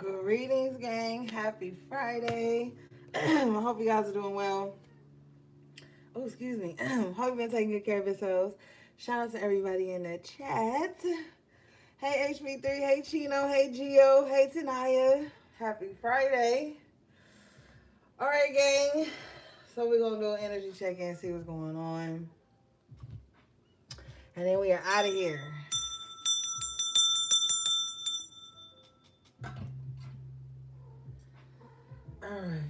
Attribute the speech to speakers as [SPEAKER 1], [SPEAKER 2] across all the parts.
[SPEAKER 1] Greetings, gang. Happy Friday. I hope you guys are doing well. Oh, excuse me. Hope you've been taking good care of yourselves. Shout out to everybody in the chat. Hey, HB3. Hey, Chino. Hey, Gio. Hey, Tanaya. Happy Friday. All right, gang. So we're going to do an energy check-in, see what's going on. And then we are out of here. All right.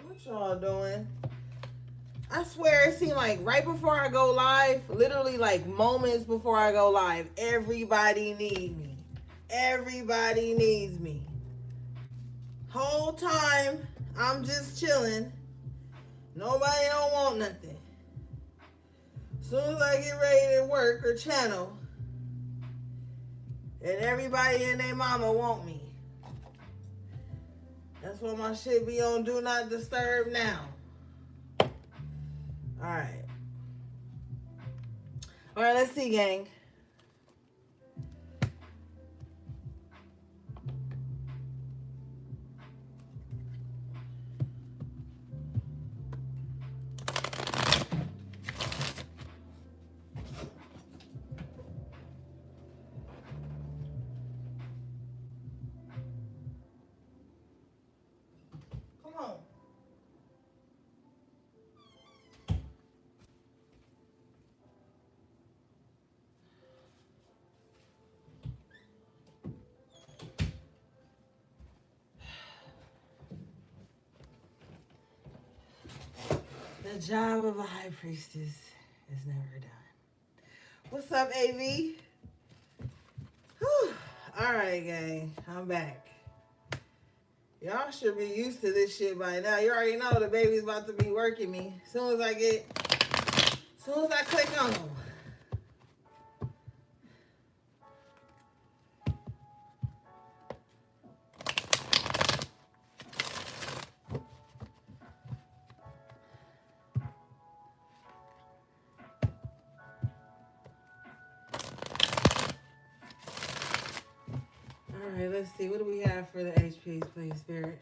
[SPEAKER 1] What y'all doing? I swear it seemed like right before I go live, literally like moments before I go live, everybody needs me. Everybody needs me. Whole time I'm just chilling. Nobody don't want nothing. Soon as I get ready to work or channel, and everybody and their mama want me. That's what my shit be on Do Not Disturb now. Alright. Alright, let's see, gang. Come on. The job of a high priestess is never done. What's up, AV? Whew. All right, gang. I'm back. Y'all should be used to this shit by now. You already know the baby's about to be working me. As soon as I click on them. All right, let's see. What do we have for the HPs, please, Spirit?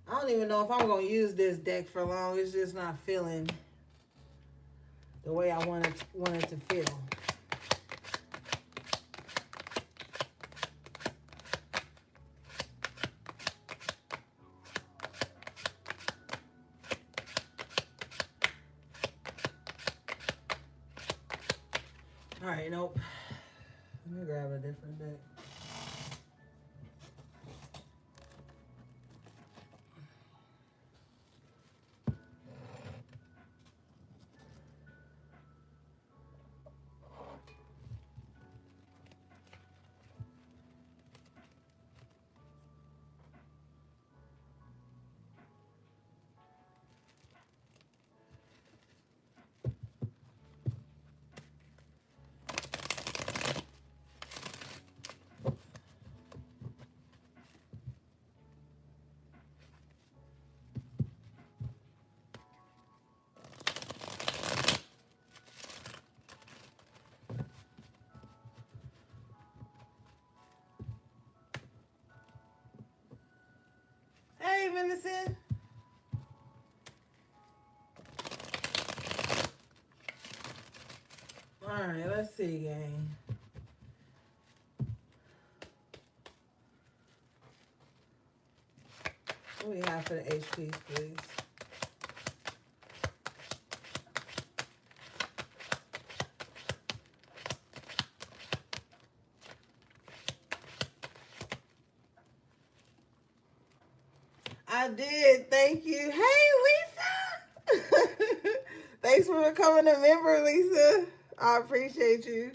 [SPEAKER 1] I don't even know if I'm going to use this deck for long. It's just not feeling the way I want it to feel. All right, nope. Let me grab a different deck. Hey, Venison. All right, let's see, gang. What do we have for the HPs, please? I did. Thank you. Hey, Lisa. Thanks for becoming a member, Lisa. I appreciate you.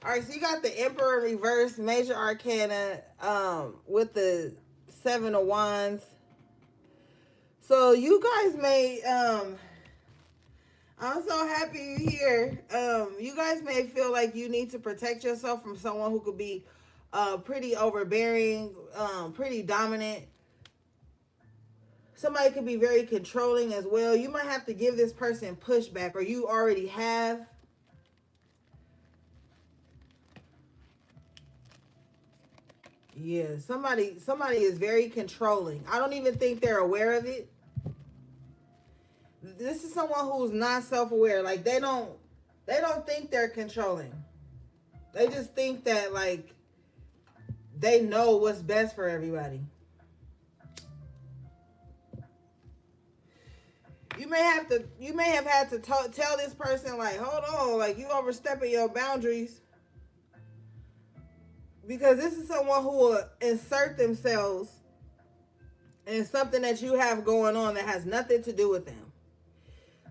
[SPEAKER 1] All right, so you got the Emperor reverse, Major Arcana, with the Seven of Wands. So you guys may, I'm so happy you're here. You guys may feel like you need to protect yourself from someone who could be pretty overbearing, pretty dominant. Somebody could be very controlling as well. You might have to give this person pushback, or you already have. Yeah, somebody is very controlling. I don't even think they're aware of it. This is someone who's not self-aware. Like they don't think they're controlling. They just think that like they know what's best for everybody. You may have had to tell this person like, hold on, like you overstepping your boundaries, because this is someone who will insert themselves in something that you have going on that has nothing to do with them.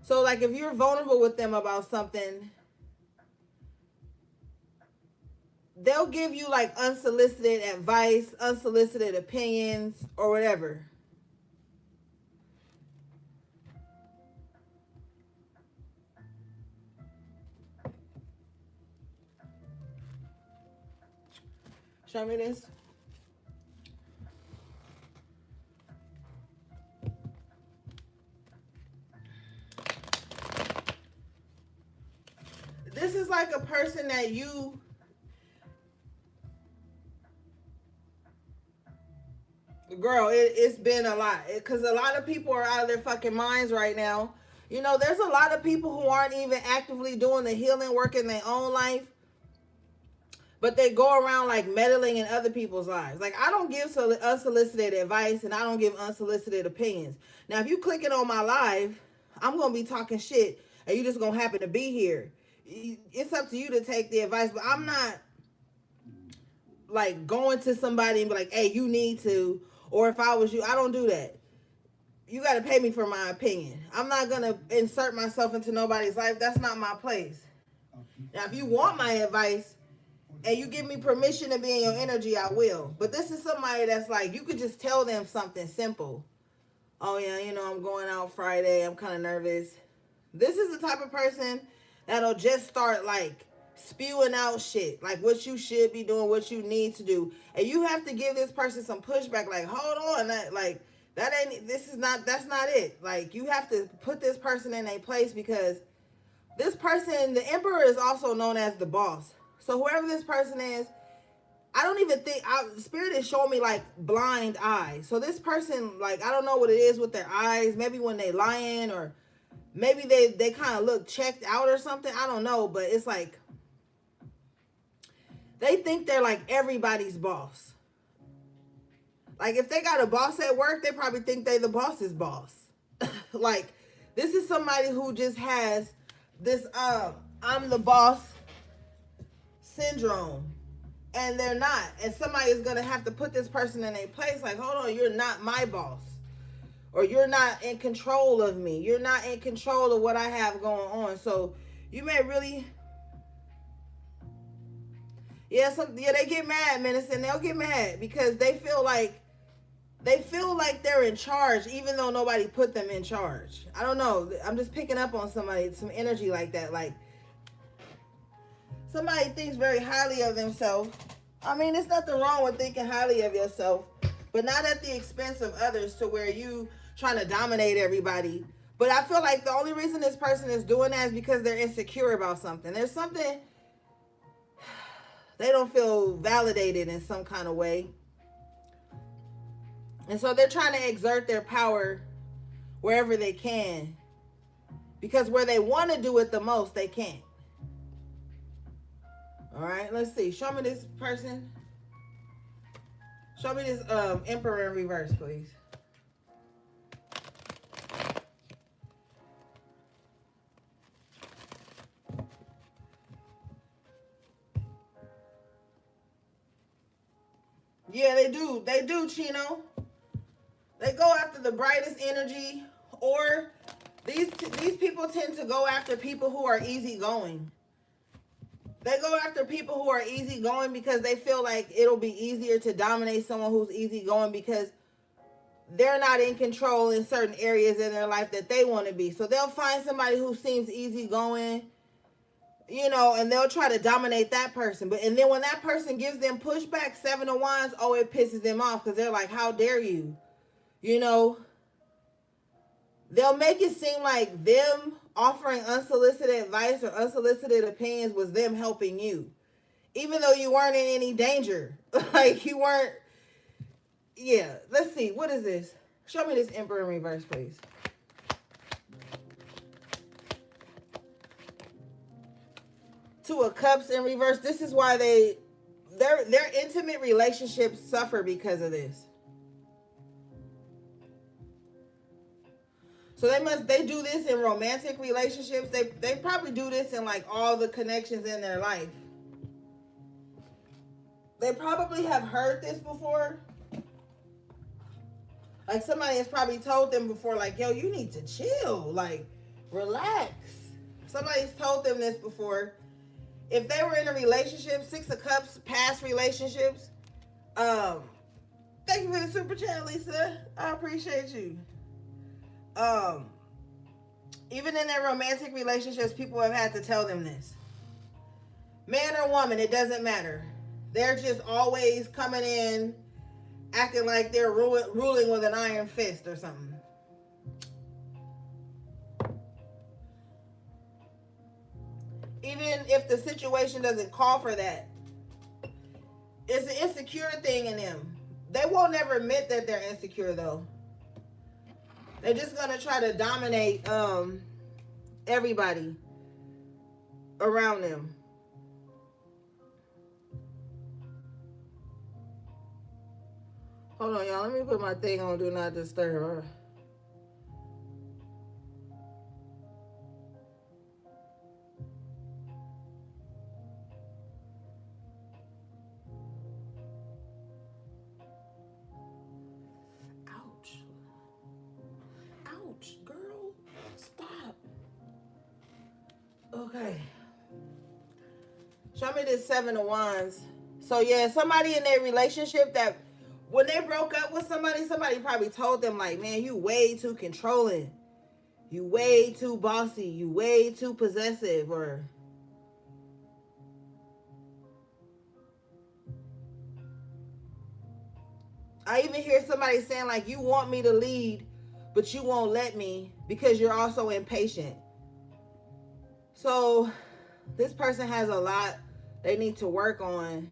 [SPEAKER 1] So like if you're vulnerable with them about something, they'll give you like unsolicited advice, unsolicited opinions, or whatever. Show me this. This is like a person that you, girl, it's been a lot. Because a lot of people are out of their fucking minds right now. You know, there's a lot of people who aren't even actively doing the healing work in their own life, but they go around like meddling in other people's lives. Like I don't give unsolicited advice and I don't give unsolicited opinions. Now, if you clicking on my live, I'm gonna be talking shit, and you just gonna happen to be here. It's up to you to take the advice, but I'm not like going to somebody and be like, "Hey, you need to," or if I was you, I don't do that. You got to pay me for my opinion. I'm not gonna insert myself into nobody's life. That's not my place. Now, if you want my advice and you give me permission to be in your energy, I will. But this is somebody that's like, you could just tell them something simple. Oh yeah, you know, I'm going out Friday. I'm kind of nervous. This is the type of person that'll just start like spewing out shit, like what you should be doing, what you need to do. And you have to give this person some pushback, like, hold on, that's not it. Like, you have to put this person in a place, because this person, the emperor, is also known as the boss. So whoever this person is, I don't even think, Spirit is showing me like blind eyes. So this person, like, I don't know what it is with their eyes. Maybe when they lying, or maybe they kind of look checked out or something. I don't know, but it's like they think they're like everybody's boss. Like if they got a boss at work, they probably think they the boss's boss. Like this is somebody who just has this I'm the boss syndrome, and they're not. And somebody is gonna have to put this person in a place like, hold on, you're not my boss. Or you're not in control of me. You're not in control of what I have going on. So you may really, they get mad, Medicine. They'll get mad because they feel like they're in charge, even though nobody put them in charge. I don't know. I'm just picking up on somebody, some energy like that. Like somebody thinks very highly of themselves. I mean, there's nothing wrong with thinking highly of yourself, but not at the expense of others, to where you trying to dominate everybody. But I feel like the only reason this person is doing that is because they're insecure about something. There's something, they don't feel validated in some kind of way. And so they're trying to exert their power wherever they can, because where they want to do it the most, they can't. All right, let's see. Show me this person. Show me this Emperor in reverse, please. Yeah, they do. They do, Chino. They go after the brightest energy, or these people tend to go after people who are easygoing. They go after people who are easygoing because they feel like it'll be easier to dominate someone who's easygoing, because they're not in control in certain areas in their life that they want to be. So they'll find somebody who seems easygoing, you know, and they'll try to dominate that person. And then when that person gives them pushback, 7 of Wands, oh, it pisses them off, because they're like, how dare you? You know, they'll make it seem like them offering unsolicited advice or unsolicited opinions was them helping you, even though you weren't in any danger. Like you weren't Yeah, let's see. What is this? Show me this Emperor in reverse, please. Two of Cups in reverse. This is why their intimate relationships suffer because of this. So they do this in romantic relationships. They probably do this in like all the connections in their life. They probably have heard this before. Like somebody has probably told them before, like, yo, you need to chill, like, relax. Somebody's told them this before. If they were in a relationship, Six of Cups, past relationships, thank you for the super chat, Lisa. I appreciate you. Even in their romantic relationships, people have had to tell them this. Man or woman, it doesn't matter. They're just always coming in acting like they're ruling with an iron fist or something. Even if the situation doesn't call for that, it's an insecure thing in them. They won't ever admit that they're insecure, though. They're just gonna try to dominate everybody around them. Hold on, y'all. Let me put my thing on Do Not Disturb. Ouch. Ouch, girl. Stop. Okay. Show me this Seven of Wands. So, yeah, somebody in their relationship that when they broke up with somebody probably told them, like, man, you way too controlling. You way too bossy. You way too possessive. Or I even hear somebody saying, like, you want me to lead, but you won't let me because you're also impatient. So this person has a lot they need to work on.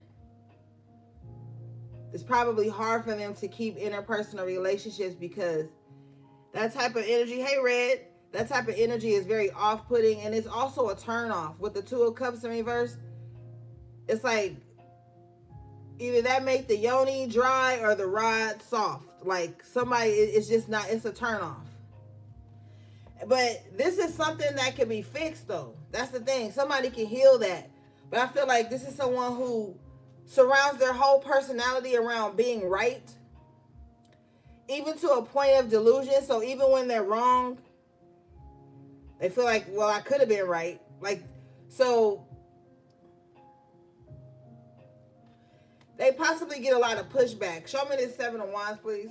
[SPEAKER 1] It's probably hard for them to keep interpersonal relationships because that type of energy, hey Red, that type of energy is very off-putting, and it's also a turn-off. With the Two of Cups in reverse, it's like either that make the yoni dry or the rod soft. Like somebody, it's just not, it's a turn-off. But this is something that can be fixed, though. That's the thing. Somebody can heal that. But I feel like this is someone who surrounds their whole personality around being right, even to a point of delusion. So even when they're wrong, they feel like, well, I could have been right. Like, so they possibly get a lot of pushback. Show me this Seven of Wands, please.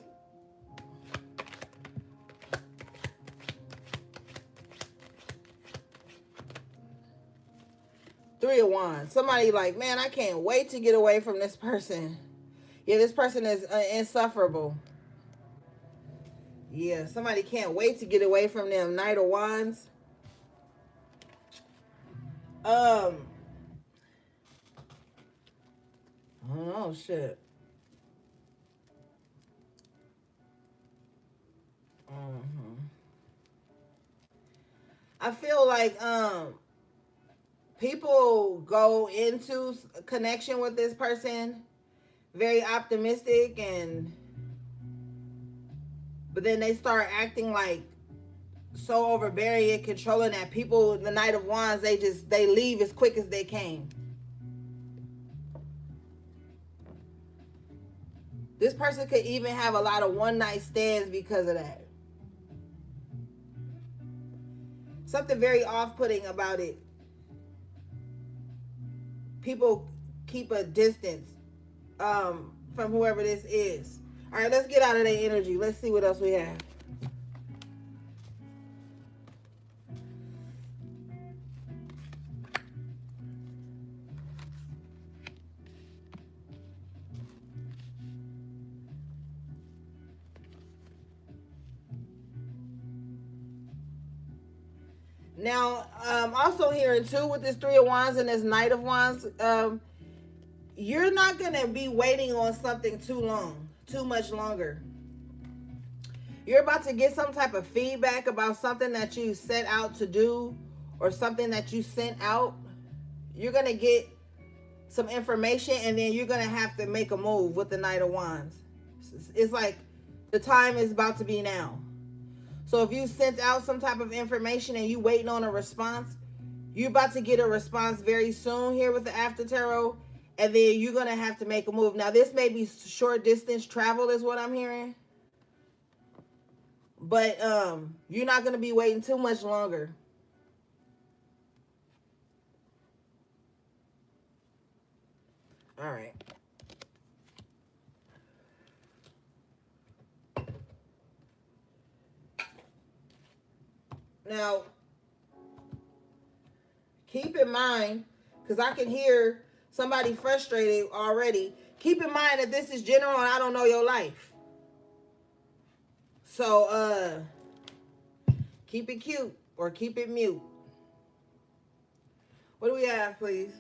[SPEAKER 1] Three of Wands. Somebody like, man, I can't wait to get away from this person. Yeah, this person is insufferable. Yeah, somebody can't wait to get away from them. Knight of Wands. Oh shit. I feel like people go into connection with this person very optimistic, but then they start acting like so overbearing and controlling that people, the Knight of Wands, they leave as quick as they came. This person could even have a lot of one night stands because of that. Something very off-putting about it. People keep a distance from whoever this is. All right, let's get out of their energy. Let's see what else we have. Now, also hearing too with this Three of Wands and this Knight of Wands, you're not going to be waiting on something too long too much longer. You're about to get some type of feedback about something that you set out to do or something that you sent out. You're going to get some information and then you're going to have to make a move with the Knight of Wands. It's like the time is about to be now. So if you sent out some type of information and you waiting on a response, you're about to get a response very soon here with the After Tarot. And then you're going to have to make a move. Now, this may be short distance travel is what I'm hearing. But you're not going to be waiting too much longer. All right. Now, keep in mind, because I can hear somebody frustrated already. Keep in mind that this is general and I don't know your life. So, keep it cute or keep it mute. What do we have, please?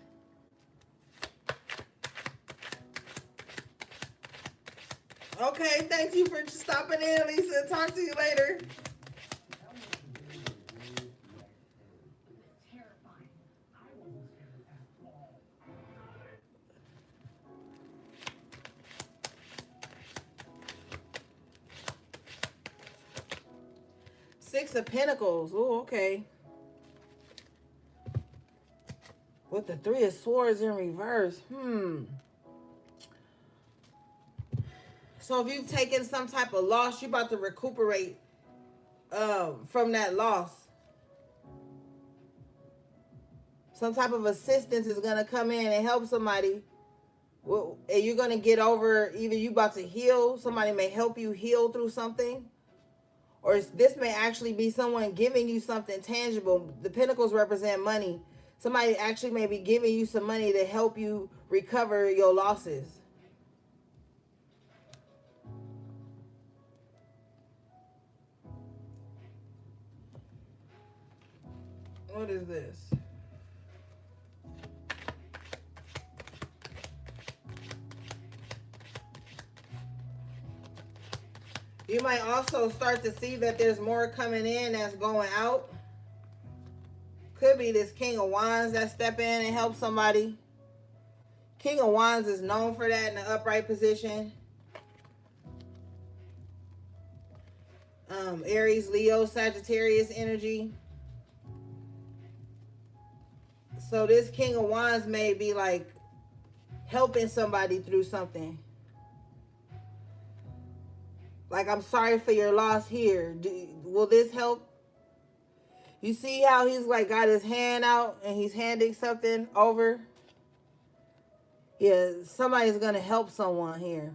[SPEAKER 1] Okay, thank you for stopping in, Lisa. Talk to you later. Six of Pentacles. Oh, okay. With the Three of Swords in reverse. So if you've taken some type of loss, you're about to recuperate from that loss. Some type of assistance is going to come in and help somebody. And you're going to get over, either you about to heal. Somebody may help you heal through something. Or this may actually be someone giving you something tangible. The Pentacles represent money. Somebody actually may be giving you some money to help you recover your losses. What is this? You might also start to see that there's more coming in that's going out. Could be this King of Wands that step in and help somebody. King of Wands is known for that in the upright position. Aries, Leo, Sagittarius energy. So this King of Wands may be like helping somebody through something. Like, I'm sorry for your loss here. Will this help? You see how he's like got his hand out and he's handing something over? Yeah, somebody's going to help someone here.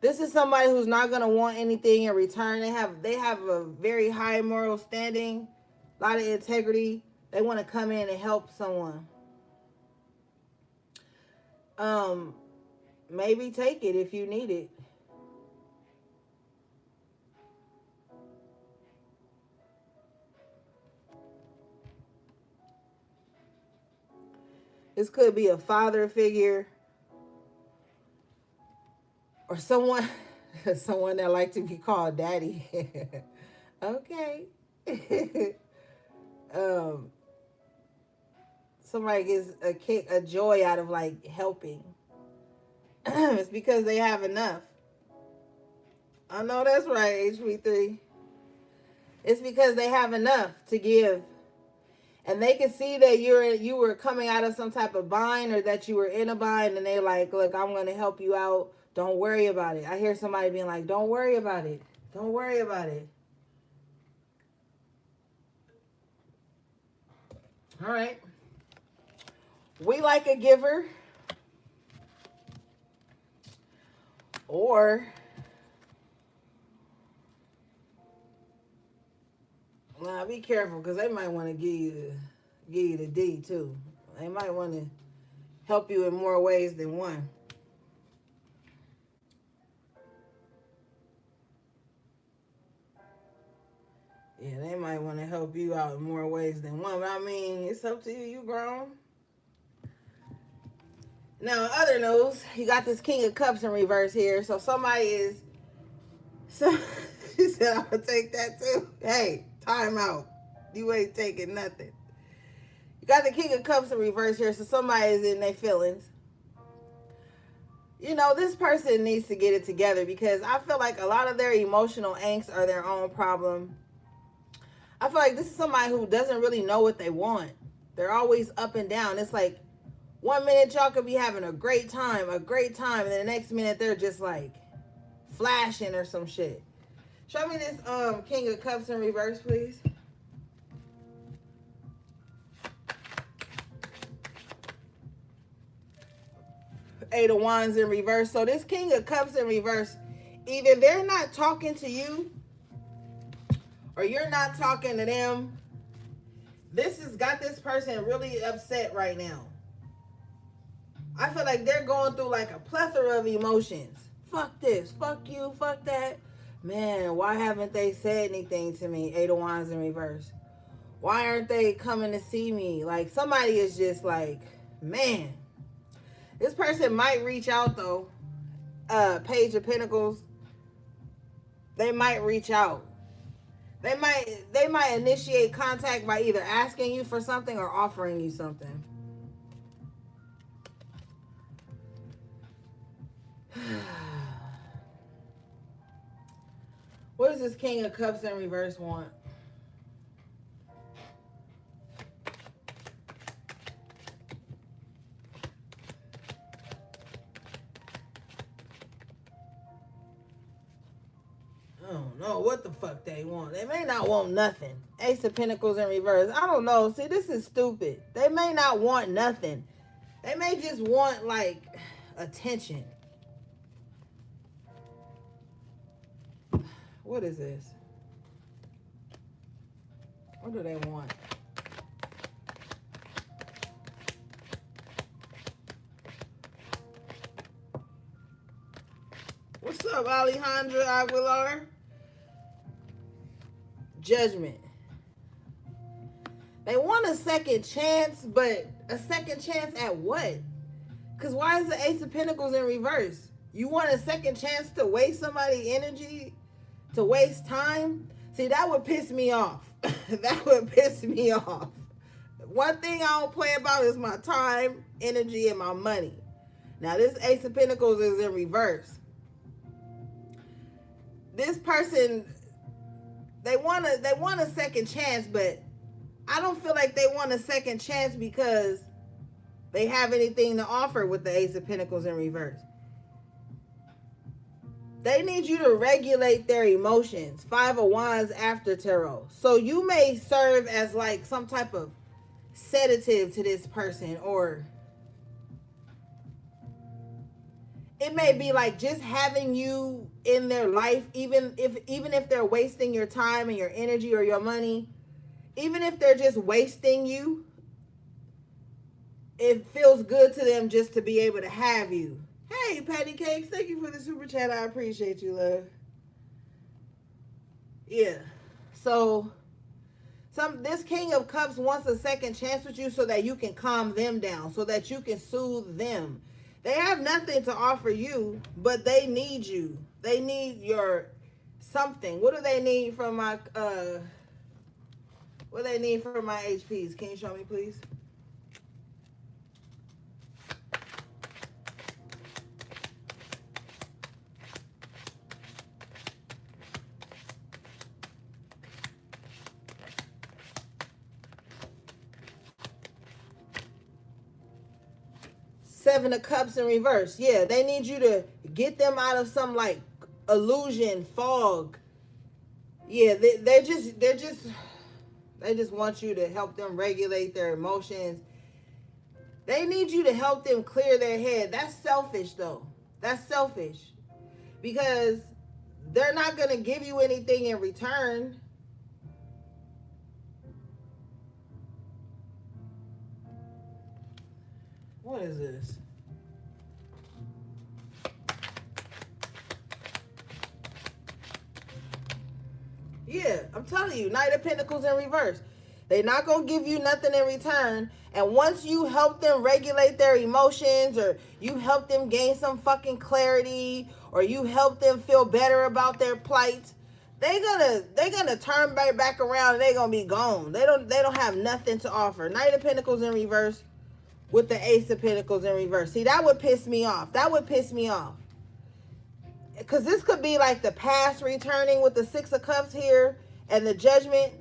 [SPEAKER 1] This is somebody who's not going to want anything in return. They have a very high moral standing, a lot of integrity. They want to come in and help someone. Maybe take it if you need it. This could be a father figure or someone that like to be called daddy. Okay. Somebody gets a joy out of like helping. It's because they have enough. I know that's right, HV3. It's because they have enough to give. And they can see that you were coming out of some type of bind or that you were in a bind, and they like, look, I'm going to help you out. Don't worry about it. I hear somebody being like, don't worry about it. Don't worry about it. All right. We like a giver. Or now be careful because they might want to give you the D too. They might want to help you in more ways than one. Yeah, they might want to help you out in more ways than one. But I mean, it's up to you. You grown. Now, other news, you got this King of Cups in reverse here. So somebody is. So she said, "I'm gonna take that too." Hey, time out. You ain't taking nothing. You got the King of Cups in reverse here. So somebody is in their feelings. You know, this person needs to get it together because I feel like a lot of their emotional angst are their own problem. I feel like this is somebody who doesn't really know what they want. They're always up and down. It's like 1 minute y'all could be having a great time, and then the next minute they're just like flashing or some shit. Show me this King of Cups in reverse, please. Eight of Wands in reverse. So this King of Cups in reverse, either they're not talking to you or you're not talking to them. This has got this person really upset right now. I feel like they're going through like a plethora of emotions. Fuck this, fuck you, fuck that. Man, why haven't they said anything to me? Eight of Wands in reverse. Why aren't they coming to see me? Like somebody is just like, man. This person might reach out though. Page of Pentacles. They might reach out. They might initiate contact by either asking you for something or offering you something. What does this King of Cups in reverse want? I don't know what the fuck they want. They may not want nothing. Ace of Pentacles in reverse. I don't know. See, this is stupid. They may not want nothing. They may just want, like, attention. What is this? What do they want? What's up, Alejandra Aguilar? Judgment. They want a second chance, but a second chance at what? Because why is the Ace of Pentacles in reverse? You want a second chance to waste somebody's energy? To waste time? See, that would piss me off. That would piss me off. One thing I don't play about is my time, energy, and my money. Now, this Ace of Pentacles is in reverse. This person, they want a second chance, but I don't feel like they want a second chance because they have anything to offer with the Ace of Pentacles in reverse. They need you to regulate their emotions. Five of Wands after tarot. So you may serve as like some type of sedative to this person, or it may be like just having you in their life, even if they're wasting your time and your energy or your money, even if they're just wasting you, it feels good to them just to be able to have you. Hey, Patty Cakes, thank you for the super chat. I appreciate you, love. Yeah. So, this King of Cups wants a second chance with you so that you can calm them down, so that you can soothe them. They have nothing to offer you, but they need you. They need your something. What do they need from my what do they need from my HPs? Can you show me, please? Seven of Cups in reverse. Yeah, they need you to get them out of some like illusion, fog. Yeah, they just want you to help them regulate their emotions. They need you to help them clear their head. That's selfish though. That's selfish. Because they're not going to give you anything in return. What is this? Yeah, I'm telling you, Knight of Pentacles in reverse. They're not going to give you nothing in return. And once you help them regulate their emotions, or you help them gain some fucking clarity, or you help them feel better about their plight, they're gonna turn back around and they're gonna be gone. They don't have nothing to offer. Knight of Pentacles in reverse with the Ace of Pentacles in reverse. See, that would piss me off. That would piss me off. Because this could be like the past returning with the Six of Cups here and the Judgment.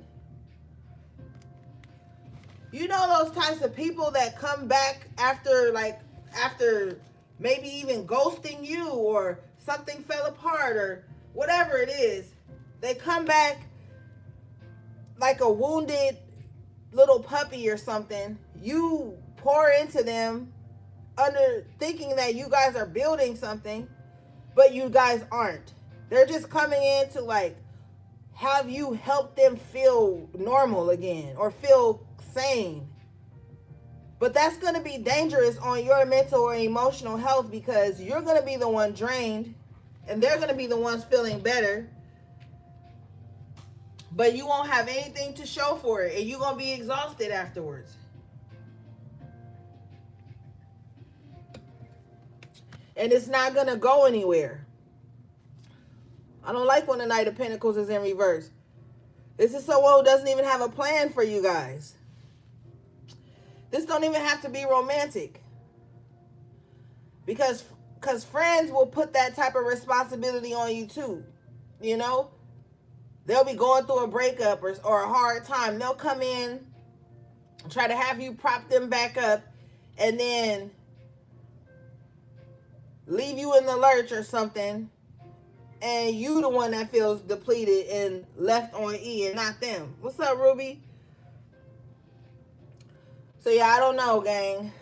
[SPEAKER 1] You know those types of people that come back after maybe even ghosting you, or something fell apart, or whatever it is. They come back like a wounded little puppy or something. You pour into them under thinking that you guys are building something, but you guys aren't. They're just coming in to like have you help them feel normal again or feel sane. But that's going to be dangerous on your mental or emotional health, because you're going to be the one drained and they're going to be the ones feeling better. But you won't have anything to show for it, and you're going to be exhausted afterwards. And it's not going to go anywhere. I don't like when the Knight of Pentacles is in reverse. This is someone who doesn't even have a plan for you guys. This don't even have to be romantic. Because friends will put that type of responsibility on you too. You know? They'll be going through a breakup or a hard time. They'll come in and try to have you prop them back up, and then leave you in the lurch or something, and you the one that feels depleted and left on E, and not them. What's up, Ruby? So yeah, I don't know, gang.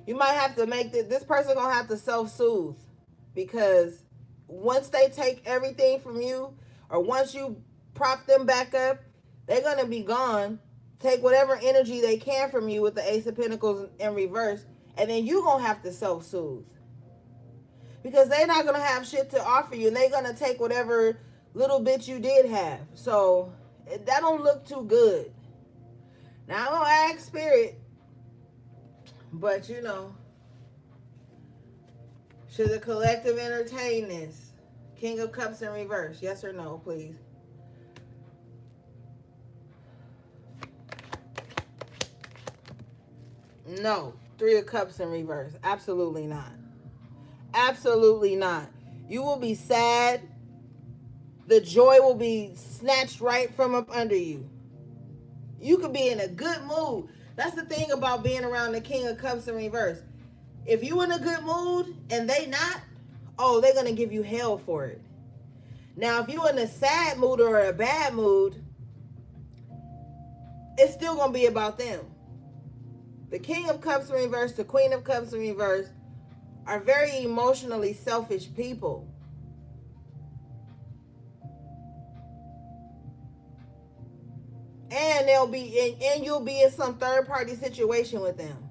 [SPEAKER 1] You might have to make this person gonna have to self-soothe, because once they take everything from you, or once you prop them back up, they're gonna be gone. Take whatever energy they can from you with the Ace of Pentacles in reverse, and then you gonna have to self-soothe, because they're not gonna have shit to offer you, and they're gonna take whatever little bit you did have. So that don't look too good. Now I'm gonna ask Spirit, but you know, should the collective entertain this? King of Cups in reverse, yes or no, please? No. Three of Cups in reverse, absolutely not. Absolutely not. You will be sad. The joy will be snatched right from up under you. You could be in a good mood. That's the thing about being around the King of Cups in reverse. If you in a good mood and they not, oh, they're going to give you hell for it. Now, if you in a sad mood or a bad mood, it's still going to be about them. The King of Cups in reverse, the Queen of Cups in reverse are very emotionally selfish people. And you'll be in some third party situation with them.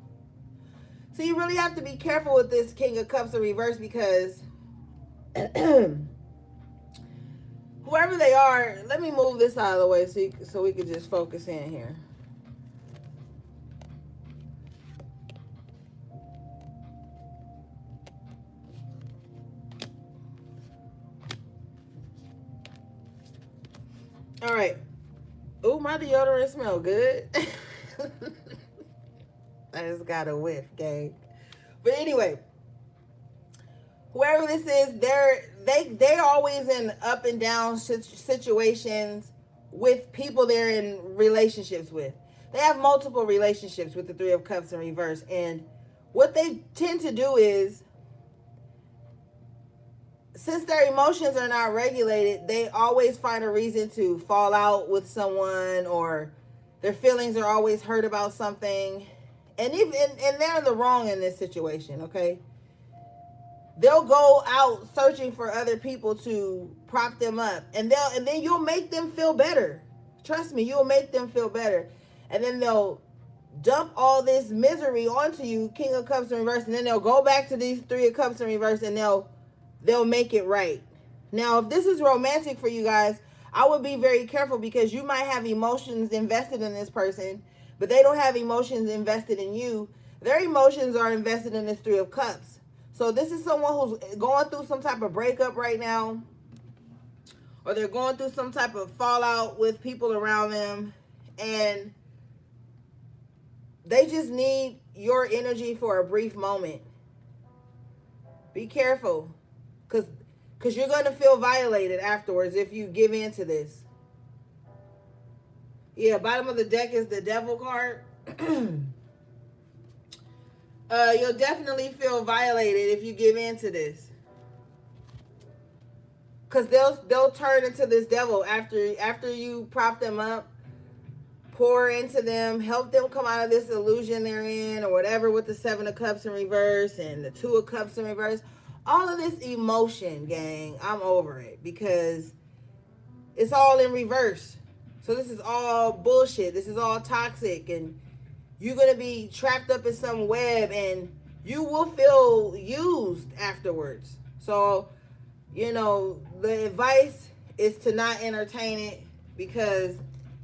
[SPEAKER 1] So you really have to be careful with this King of Cups in reverse, because whoever they are, let me move this out of the way so we can just focus in here. All right. Ooh, my deodorant smell good. I just got a whiff, gang. But anyway, whoever this is, they're always in up and down situations with people they're in relationships with. They have multiple relationships with the Three of Cups in reverse, and what they tend to do is, since their emotions are not regulated, they always find a reason to fall out with someone, or their feelings are always hurt about something. And they're in the wrong in this situation, okay? They'll go out searching for other people to prop them up, and then you'll make them feel better. Trust me, you'll make them feel better. And then they'll dump all this misery onto you, King of Cups in reverse, and then they'll go back to these Three of Cups in reverse, and they'll make it right. Now, if this is romantic for you guys, I would be very careful because you might have emotions invested in this person, but they don't have emotions invested in you. Their emotions are invested in this Three of Cups. So this is someone who's going through some type of breakup right now, or they're going through some type of fallout with people around them, and they just need your energy for a brief moment. Be careful, because you're going to feel violated afterwards if you give in to this. Yeah, bottom of the deck is the Devil card. You'll definitely feel violated if you give in to this, because they'll turn into this devil after you prop them up, pour into them, help them come out of this illusion they're in, or whatever, with the Seven of Cups in reverse and the Two of Cups in reverse. All of this emotion, gang, I'm over it because it's all in reverse. So this is all bullshit. This is all toxic, and you're going to be trapped up in some web, and you will feel used afterwards. So, the advice is to not entertain it, because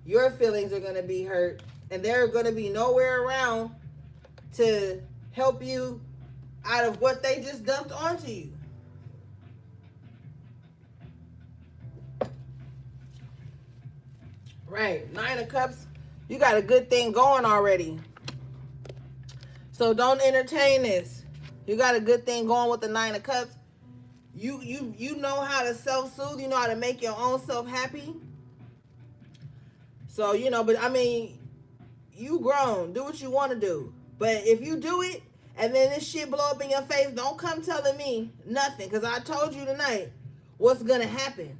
[SPEAKER 1] your feelings are going to be hurt, and they're going to be nowhere around to help you out of what they just dumped onto you. Right. Nine of Cups, you got a good thing going already. So don't entertain this. You got a good thing going with the Nine of Cups. You know how to self-soothe. You know how to make your own self happy. So, but I mean, you grown. Do what you want to do. But if you do it and then this shit blow up in your face, don't come telling me nothing. Because I told you tonight what's going to happen.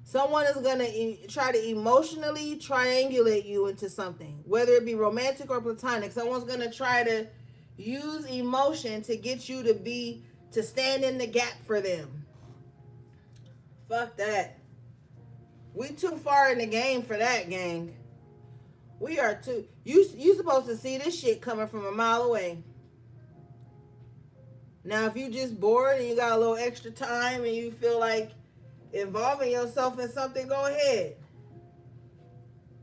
[SPEAKER 1] Someone is going to try to emotionally triangulate you into something, whether it be romantic or platonic. Someone's going to try to use emotion to get you to stand in the gap for them. Fuck that. We too far in the game for that, gang. We are too. You supposed to see this shit coming from a mile away. Now, if you just bored and you got a little extra time and you feel like involving yourself in something, go ahead.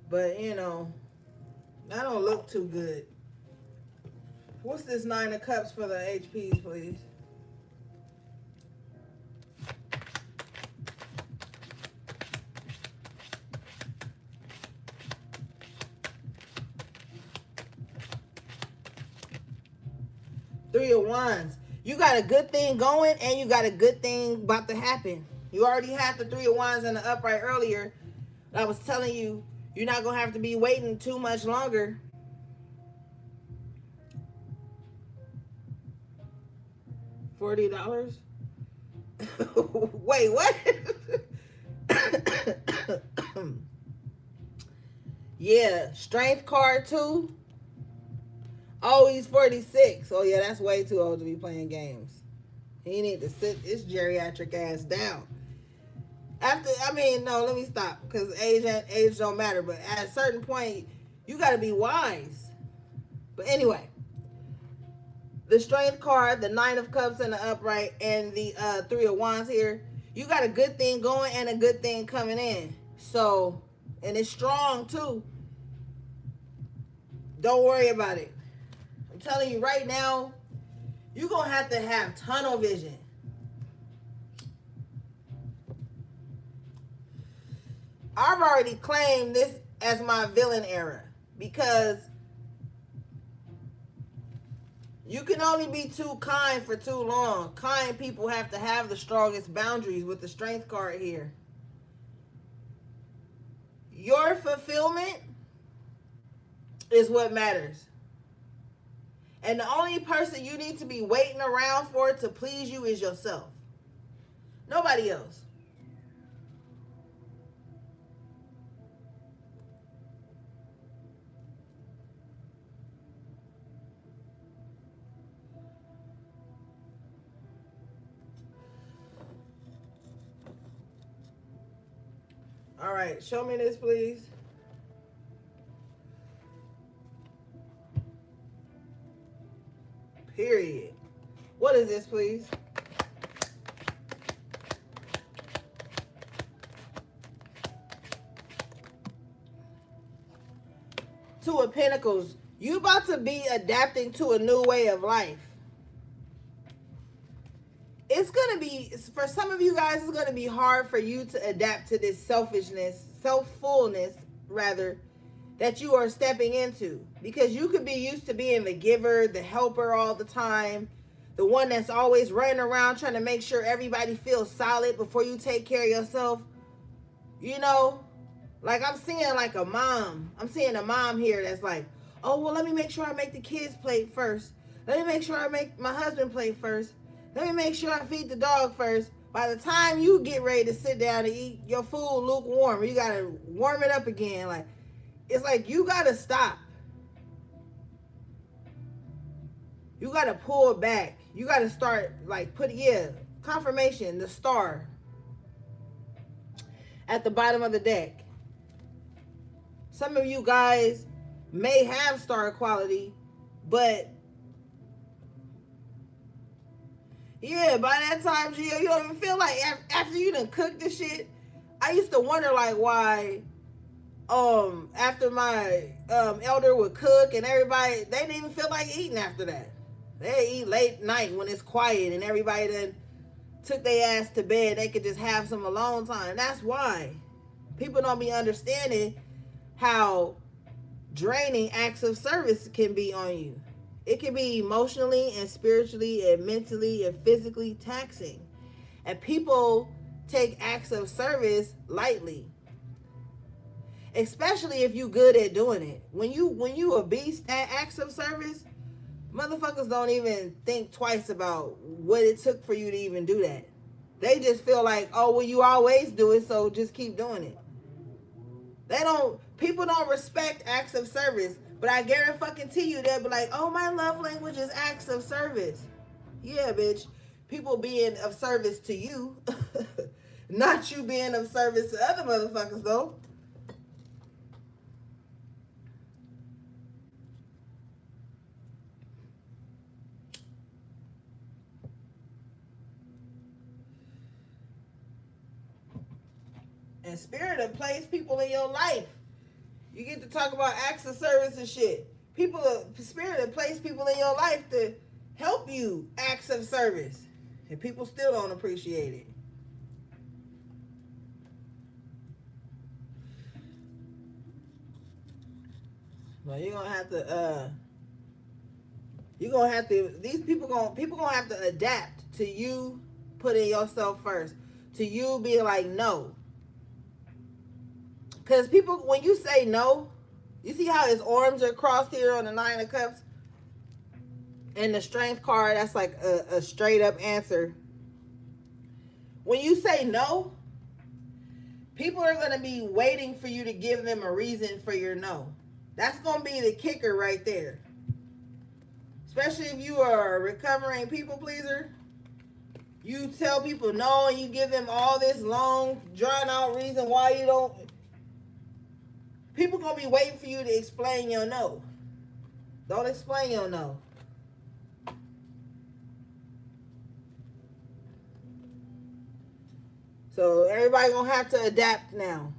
[SPEAKER 1] But, that don't look too good. What's this Nine of Cups for the HPs, please? Three of Wands. You got a good thing going, and you got a good thing about to happen. You already had the Three of Wands in the upright earlier. I was telling you, you're not going to have to be waiting too much longer. $40? Wait, what? Yeah, Strength card too. Oh, he's 46. Oh, yeah, that's way too old to be playing games. He need to sit his geriatric ass down. No, let me stop, because age don't matter. But at a certain point, you got to be wise. But anyway, the Strength card, the Nine of Cups in the upright, and the Three of Wands here, you got a good thing going and a good thing coming in. So, and it's strong too. Don't worry about it. I'm telling you right now, you're going to have tunnel vision. I've already claimed this as my villain era, because you can only be too kind for too long. Kind people have to have the strongest boundaries with the Strength card here. Your fulfillment is what matters. And the only person you need to be waiting around for to please you is yourself. Nobody else. All right, show me this, please. Period. What is this, please? Two of Pentacles. You about to be adapting to a new way of life. It's going to be, for some of you guys, it's going to be hard for you to adapt to this selfishness, self-fullness, rather, that you are stepping into. Because you could be used to being the giver, the helper all the time, the one that's always running around trying to make sure everybody feels solid before you take care of yourself. You know, like I'm seeing like a mom. I'm seeing a mom here that's like, oh, well, let me make sure I make the kids plate first. Let me make sure I make my husband plate first. Let me make sure I feed the dog first. By the time you get ready to sit down and eat your food lukewarm, you got to warm it up again. Like, it's like you got to stop. You got to pull back. You got to start like confirmation, the star at the bottom of the deck. Some of you guys may have star quality, but yeah, by that time, Gio, you don't even feel like after you done cooked the shit. I used to wonder like why after my elder would cook and everybody, they didn't even feel like eating after that. They eat late night when it's quiet and everybody done took their ass to bed. They could just have some alone time. That's why people don't be understanding how draining acts of service can be on you. It can be emotionally and spiritually and mentally and physically taxing. And people take acts of service lightly. Especially if you good at doing it. When you a beast at acts of service, motherfuckers don't even think twice about what it took for you to even do that. They just feel like, oh, well, you always do it, so just keep doing it. People don't respect acts of service, but I guarantee you they'll be like, oh, my love language is acts of service. Yeah, bitch. People being of service to you, not you being of service to other motherfuckers, though. And Spirit will place people in your life. You get to talk about acts of service and shit. Spirit will place people in your life to help you acts of service. And people still don't appreciate it. Well, you're gonna have to these people gonna have to adapt to you putting yourself first. To you being like no. Because people, when you say no, you see how his arms are crossed here on the Nine of Cups? And the Strength card, that's like a straight up answer. When you say no, people are going to be waiting for you to give them a reason for your no. That's going to be the kicker right there. Especially if you are a recovering people pleaser. You tell people no and you give them all this long, drawn out reason why you don't. People gonna be waiting for you to explain your no. Don't explain your no. So everybody gonna have to adapt now.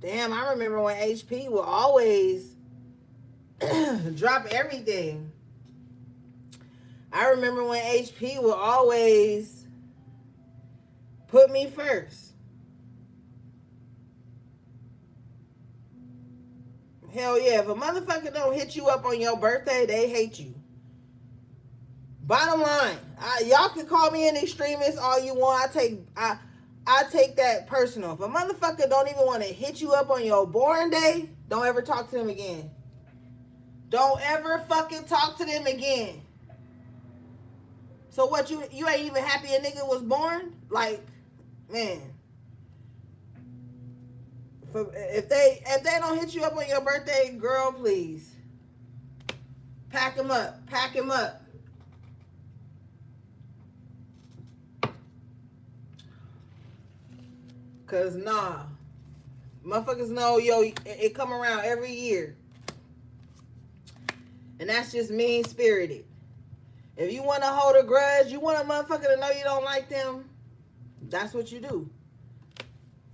[SPEAKER 1] Damn, I remember when HP would always drop everything. I remember when HP would always put me first. Hell yeah, if a motherfucker don't hit you up on your birthday, they hate you. Bottom line, y'all can call me an extremist all you want. I take that personal. If a motherfucker don't even want to hit you up on your born day, don't ever talk to them again. Don't ever fucking talk to them again. So what, you ain't even happy a nigga was born? Like, man. If they don't hit you up on your birthday, girl, please. Pack him up. Pack him up. Cause nah. Motherfuckers know, yo, it come around every year. And that's just mean-spirited. If you want to hold a grudge, you want a motherfucker to know you don't like them, that's what you do.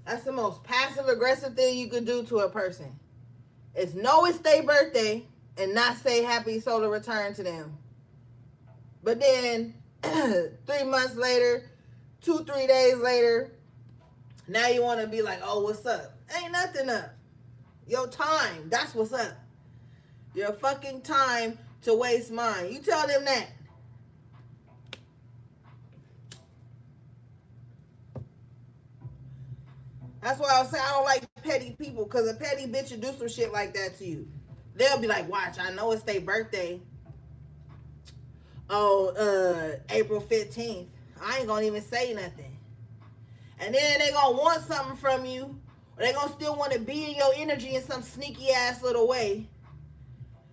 [SPEAKER 1] That's the most passive-aggressive thing you could do to a person. is know it's their birthday and not say happy solar return to them. But then 3 months later, 2-3 days later, now you want to be like, oh, what's up? Ain't nothing up. Your time, that's what's up. Your fucking time to waste mine. You tell them that. That's why I say I don't like petty people, because a petty bitch will do some shit like that to you. They'll be like, watch, I know it's their birthday. Oh, April 15th. I ain't gonna even say nothing. And then they gonna want something from you. Or they gonna still want to be in your energy in some sneaky ass little way.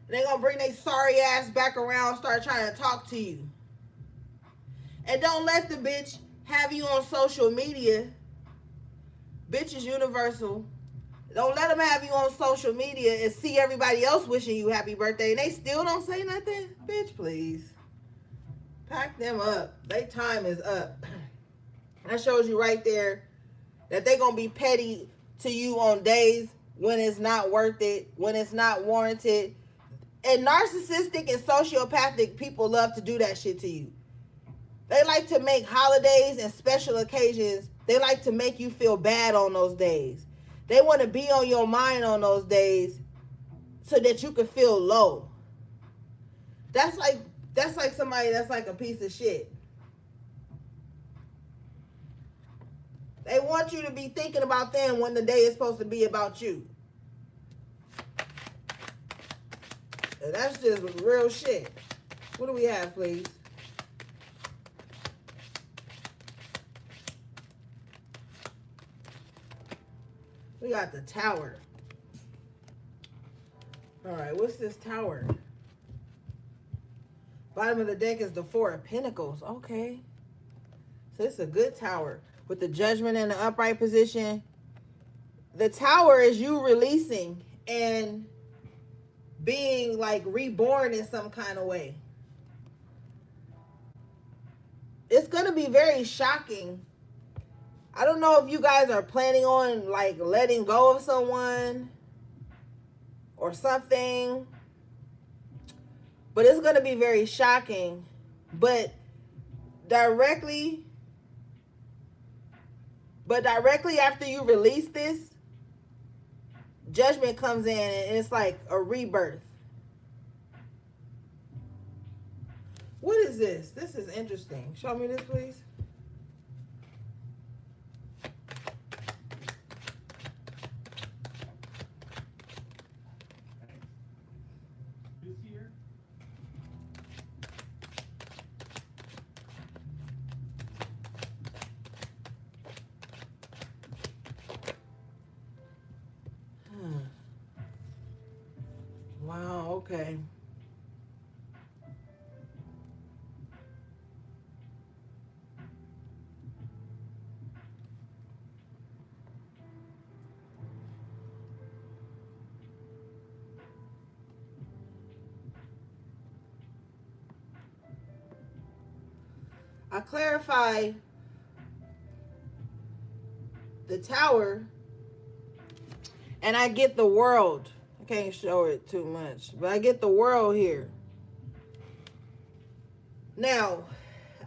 [SPEAKER 1] They gonna bring their sorry ass back around and start trying to talk to you. And don't let the bitch have you on social media. Bitch is universal. Don't let them have you on social media and see everybody else wishing you happy birthday and they still don't say nothing. Bitch, please. Pack them up. Their time is up. That shows you right there that they gonna be petty to you on days when it's not worth it, when it's not warranted. And narcissistic and sociopathic people love to do that shit to you. They like to make holidays and special occasions, they like to make you feel bad on those days. They want to be on your mind on those days so that you can feel low. That's like somebody that's like a piece of shit. They want you to be thinking about them when the day is supposed to be about you. And that's just real shit. What do we have, please? We got the Tower. All right, what's this Tower? Bottom of the deck is the Four of Pentacles. Okay. So it's a good Tower. With the Judgment in the upright position. The Tower is you releasing and being like reborn in some kind of way. It's going to be very shocking. I don't know if you guys are planning on like letting go of someone or something, but it's going to be very shocking. But directly after you release this, Judgment comes in and it's like a rebirth. What is this? This is interesting. Show me this, please. Wow, okay. I clarify the Tower and I get the World. I can't show it too much, but I get the World here. Now,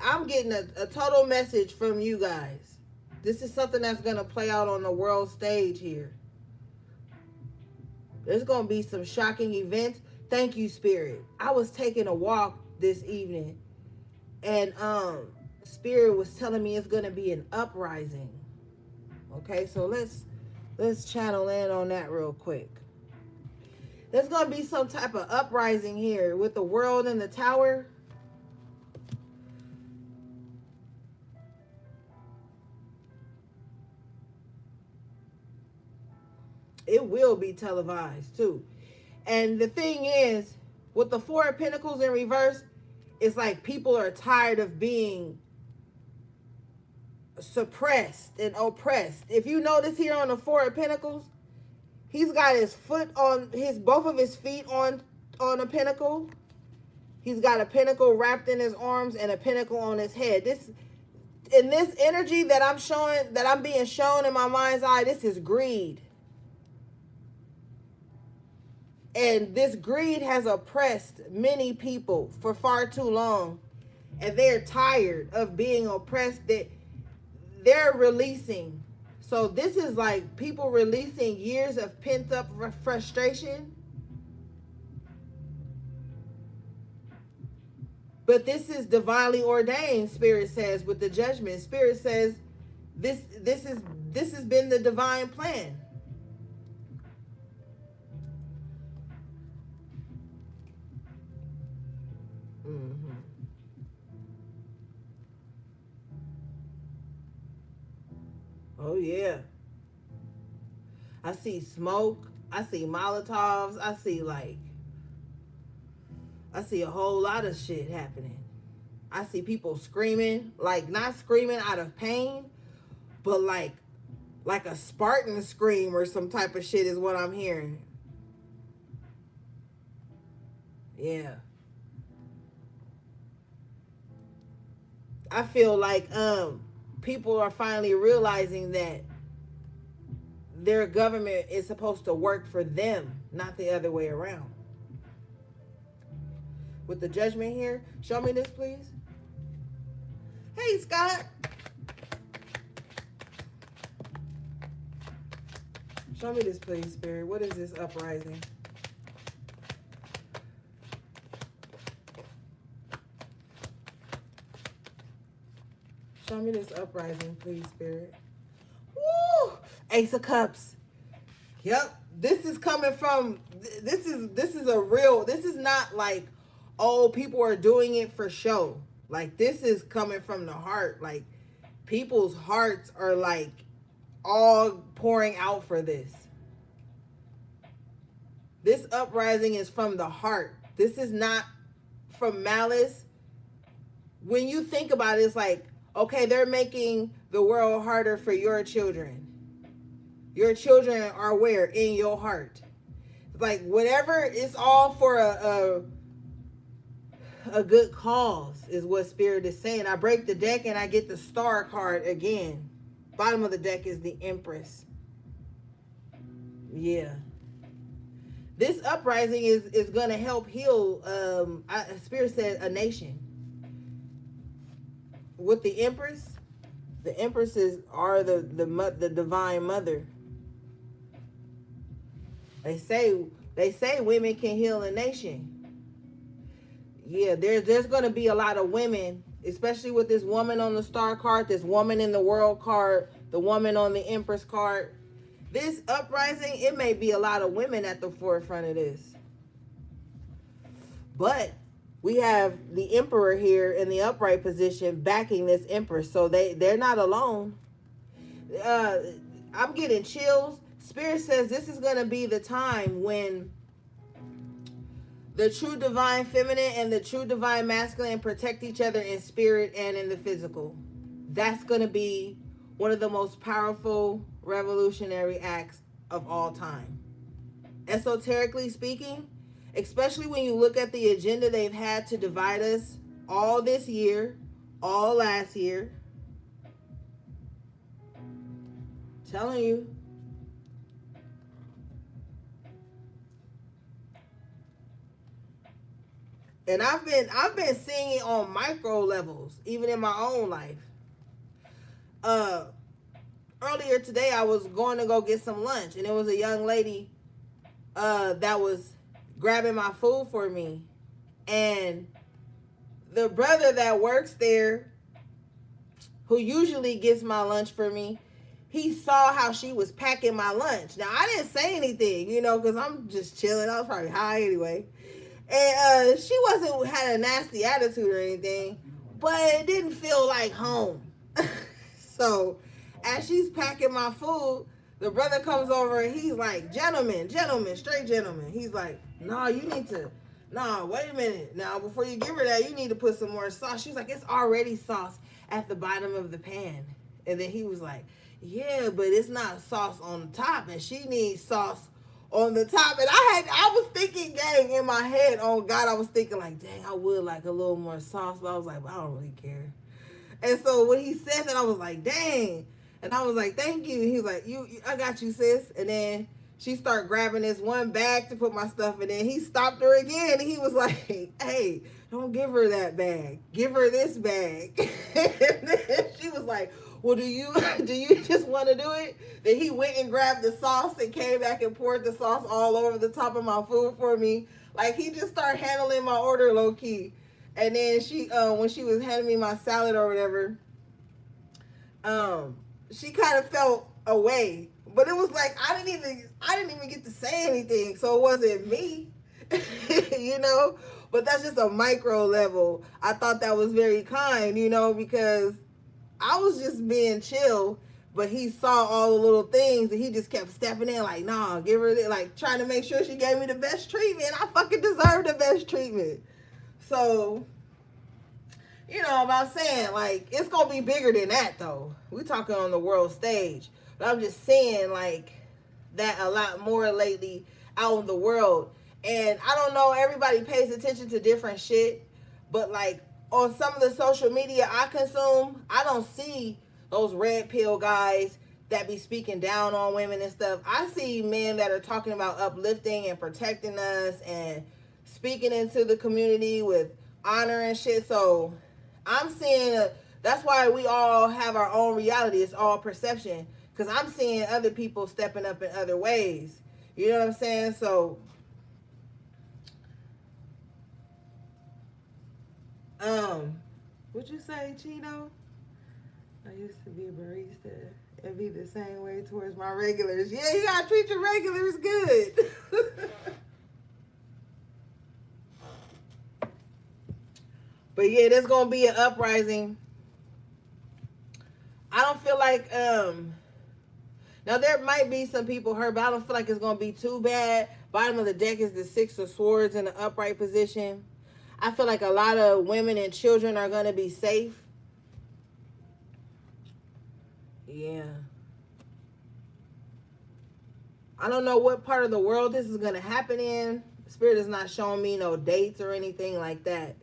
[SPEAKER 1] I'm getting a total message from you guys. This is something that's going to play out on the world stage here. There's going to be some shocking events. Thank you, Spirit. I was taking a walk this evening and Spirit was telling me it's going to be an uprising. Okay, so let's channel in on that real quick. There's going to be some type of uprising here with the World and the Tower. It will be televised too. And the thing is, with the Four of Pentacles in reverse, it's like people are tired of being suppressed and oppressed. If you notice here on the Four of Pentacles, he's got his foot on both of his feet on a pentacle. He's got a pentacle wrapped in his arms and a pentacle on his head. This energy that I'm being shown in my mind's eye, this is greed. And this greed has oppressed many people for far too long. And they're tired of being oppressed. That they're releasing. So this is like people releasing years of pent up frustration. But this is divinely ordained, Spirit says, with the judgment. Spirit says this has been the divine plan. Mm-hmm. Oh yeah. I see smoke. I see Molotovs. I see a whole lot of shit happening. I see people screaming, like not screaming out of pain, but like a Spartan scream or some type of shit is what I'm hearing. Yeah. I feel like people are finally realizing that their government is supposed to work for them, not the other way around. With the judgment here, show me this, please. Hey, Scott. Show me this, please, Spirit. What is this uprising? Show me this uprising, please, Spirit. Woo! Ace of Cups. Yep. This is coming from this is a real, this is not like, oh, people are doing it for show. Like this is coming from the heart. Like people's hearts are like all pouring out for this. This uprising is from the heart. This is not from malice. When you think about it, it's like, okay, they're making the world harder for your children. Your children are where? In your heart. Like whatever, it's all for a good cause is what Spirit is saying. I break the deck and I get the Star card again. Bottom of the deck is the Empress. Yeah. This uprising is going to help heal, Spirit said, a nation. With the Empresses are the divine mother. They say women can heal a nation. Yeah, there's going to be a lot of women, especially with this woman on the Star card, this woman in the World card, the woman on the Empress card. This uprising, it may be a lot of women at the forefront of this. But we have the Emperor here in the upright position backing this Empress, so they're not alone. I'm getting chills. Spirit says this is going to be the time when the true divine feminine and the true divine masculine protect each other in spirit and in the physical. That's going to be one of the most powerful revolutionary acts of all time. Esoterically speaking, especially when you look at the agenda they've had to divide us all this year, all last year. Telling you. And I've been seeing it on micro levels, even in my own life. Earlier today, I was going to go get some lunch, and it was a young lady that was grabbing my food for me. And the brother that works there, who usually gets my lunch for me, he saw how she was packing my lunch. Now, I didn't say anything, because I'm just chilling. I was probably high anyway. And she had a nasty attitude or anything, but it didn't feel like home. So as she's packing my food, the brother comes over and he's like, gentlemen, straight gentlemen. He's like, no, wait a minute. Now, before you give her that, you need to put some more sauce. She's like, it's already sauce at the bottom of the pan. And then he was like, yeah, but it's not sauce on the top, and she needs sauce on the top. And I was thinking, gang, in my head, oh God, I was thinking like, dang, I would like a little more sauce. But I was like, well, I don't really care. And so when he said that, I was like, dang. And I was like, thank you. He was like, I got you, sis. And then she started grabbing this one bag to put my stuff in. And he stopped her again. And he was like, hey, don't give her that bag. Give her this bag. And then she was like, well, do you just want to do it? Then he went and grabbed the sauce and came back and poured the sauce all over the top of my food for me. Like, he just started handling my order low key. And then she, when she was handing me my salad or whatever, she kind of felt away. But it was like I didn't even get to say anything, so it wasn't me, you know. But that's just a micro level. I thought that was very kind, you know, because I was just being chill, but he saw all the little things and he just kept stepping in like, nah, give her this, like trying to make sure she gave me the best treatment. I fucking deserve the best treatment. So, you know what I'm saying? Like, it's gonna be bigger than that though. We talking on the world stage. But I'm just saying, like, that a lot more lately out in the world. And I don't know, everybody pays attention to different shit. But, like, on some of the social media I consume, I don't see those red pill guys that be speaking down on women and stuff. I see men that are talking about uplifting and protecting us and speaking into the community with honor and shit. So, I'm seeing, that's why we all have our own reality. It's all perception. Because I'm seeing other people stepping up in other ways. You know what I'm saying? So, what'd you say, Chino? I used to be a barista and be the same way towards my regulars. Yeah, you gotta treat your regulars good. But yeah, there's gonna be an uprising. I don't feel like, now, there might be some people hurt, but I don't feel like it's going to be too bad. Bottom of the deck is the Six of Swords in the upright position. I feel like a lot of women and children are going to be safe. Yeah. I don't know what part of the world this is going to happen in. Spirit is not showing me no dates or anything like that.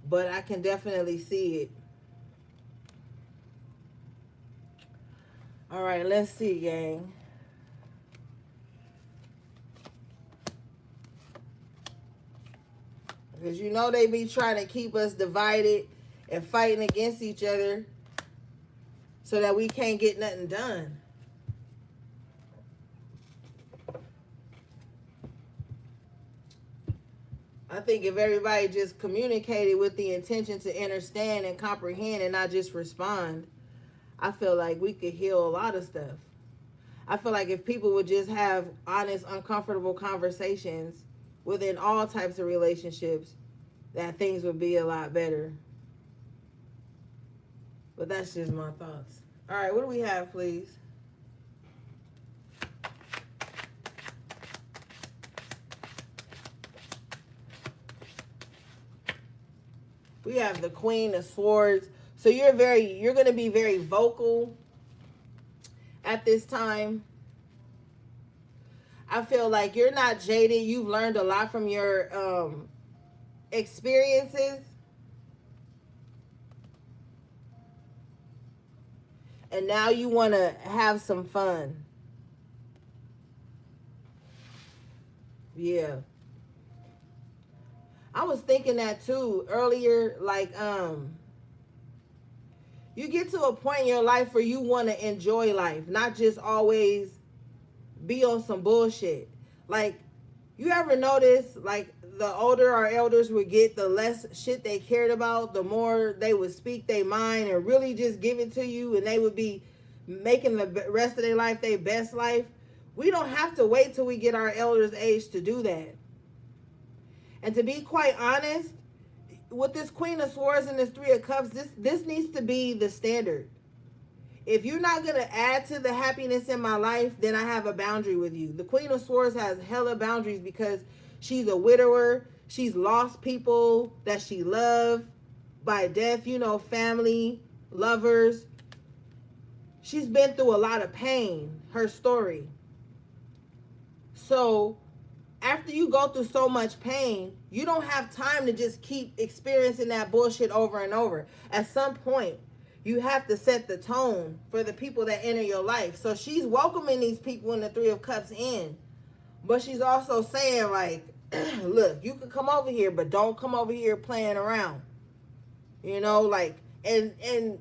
[SPEAKER 1] But I can definitely see it. All right, let's see, gang. Because you know they be trying to keep us divided and fighting against each other so that we can't get nothing done. I think if everybody just communicated with the intention to understand and comprehend and not just respond, I feel like we could heal a lot of stuff. I feel like if people would just have honest, uncomfortable conversations within all types of relationships, that things would be a lot better. But that's just my thoughts. All right, what do we have, please? We have the Queen of Swords. So you're going to be very vocal at this time. I feel like you're not jaded. You've learned a lot from your experiences. And now you want to have some fun. Yeah. I was thinking that too earlier, like, you get to a point in your life where you want to enjoy life, not just always be on some bullshit. Like, you ever notice, like, the older our elders would get, the less shit they cared about, the more they would speak their mind and really just give it to you, and they would be making the rest of their life their best life. We don't have to wait till we get our elders' age to do that. And to be quite honest, with this Queen of Swords and this Three of Cups, this needs to be the standard. If you're not going to add to the happiness in my life, then I have a boundary with you. The Queen of Swords has hella boundaries because she's a widower. She's lost people that she loved by death, you know, family, lovers. She's been through a lot of pain, her story. So after you go through so much pain, you don't have time to just keep experiencing that bullshit over and over. At some point, you have to set the tone for the people that enter your life. So she's welcoming these people in the Three of Cups in, but she's also saying like, look, you can come over here, but don't come over here playing around. You know, like, and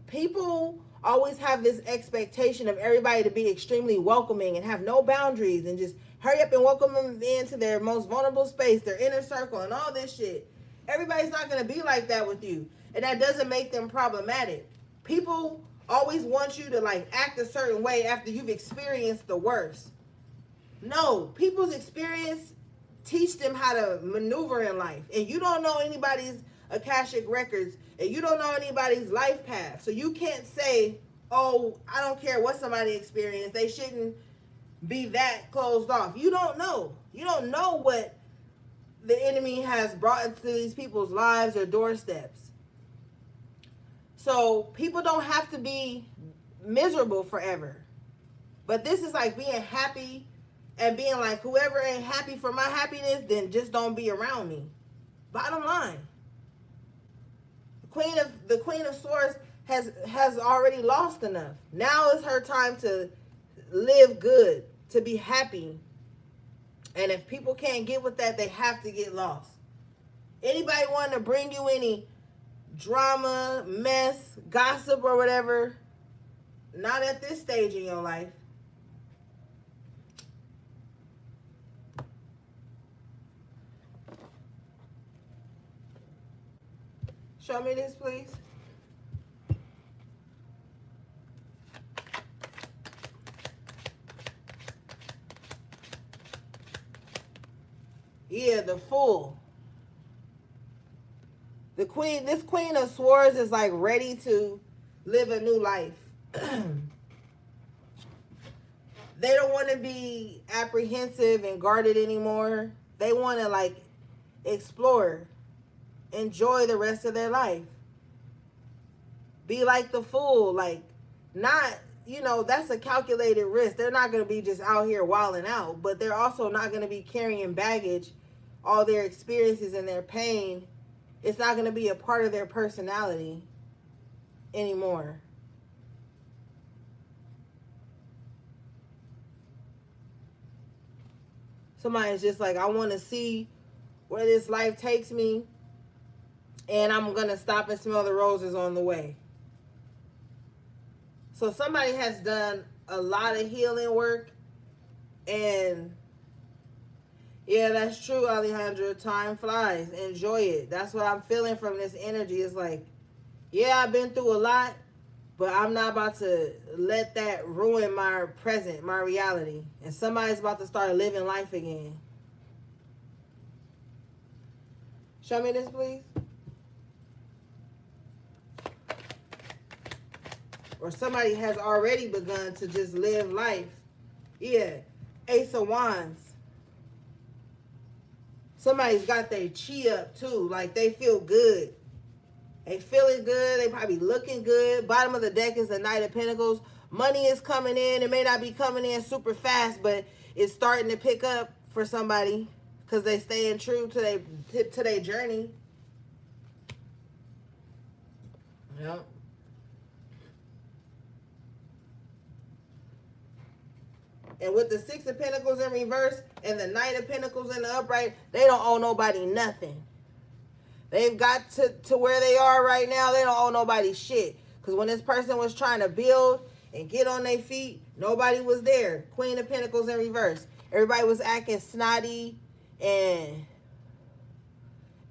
[SPEAKER 1] people always have this expectation of everybody to be extremely welcoming and have no boundaries and just hurry up and welcome them into their most vulnerable space, their inner circle, and all this shit. Everybody's not going to be like that with you, and that doesn't make them problematic. People always want you to like act a certain way after you've experienced the worst. No, people's experience teach them how to maneuver in life, and you don't know anybody's Akashic records, and you don't know anybody's life path, so you can't say, oh, I don't care what somebody experienced, they shouldn't be that closed off. You don't know what the enemy has brought into these people's lives or doorsteps. So people don't have to be miserable forever, but this is like being happy and being like, whoever ain't happy for my happiness, then just don't be around me. Bottom line. The Queen of Swords has already lost enough. Now is her time to live good, to be happy. And if people can't get with that, they have to get lost. Anybody wanting to bring you any drama, mess, gossip, or whatever, not at this stage in your life. Show me this, please. Yeah, the Fool. This Queen of Swords is like ready to live a new life. They don't want to be apprehensive and guarded anymore. They want to like explore, enjoy the rest of their life. Be like the Fool, like not, that's a calculated risk. They're not going to be just out here wilding out, but they're also not going to be carrying baggage, all their experiences and their pain. It's not going to be a part of their personality anymore. Somebody's just like, I want to see where this life takes me, and I'm going to stop and smell the roses on the way. So somebody has done a lot of healing work, and yeah, that's true, Alejandra. Time flies. Enjoy it. That's what I'm feeling from this energy. It's like, yeah, I've been through a lot, but I'm not about to let that ruin my present, my reality. And somebody's about to start living life again. Show me this, please. Or somebody has already begun to just live life. Yeah. Ace of Wands. Somebody's got their chi up too. Like they feel good. They feeling good. They probably looking good. Bottom of the deck is the Knight of Pentacles. Money is coming in. It may not be coming in super fast, but it's starting to pick up for somebody because they staying true to their journey. Yep. And with the Six of Pentacles in reverse and the Knight of Pentacles in the upright, they don't owe nobody nothing. They've got to where they are right now. They don't owe nobody shit. Because when this person was trying to build and get on their feet, nobody was there. Queen of Pentacles in reverse. Everybody was acting snotty and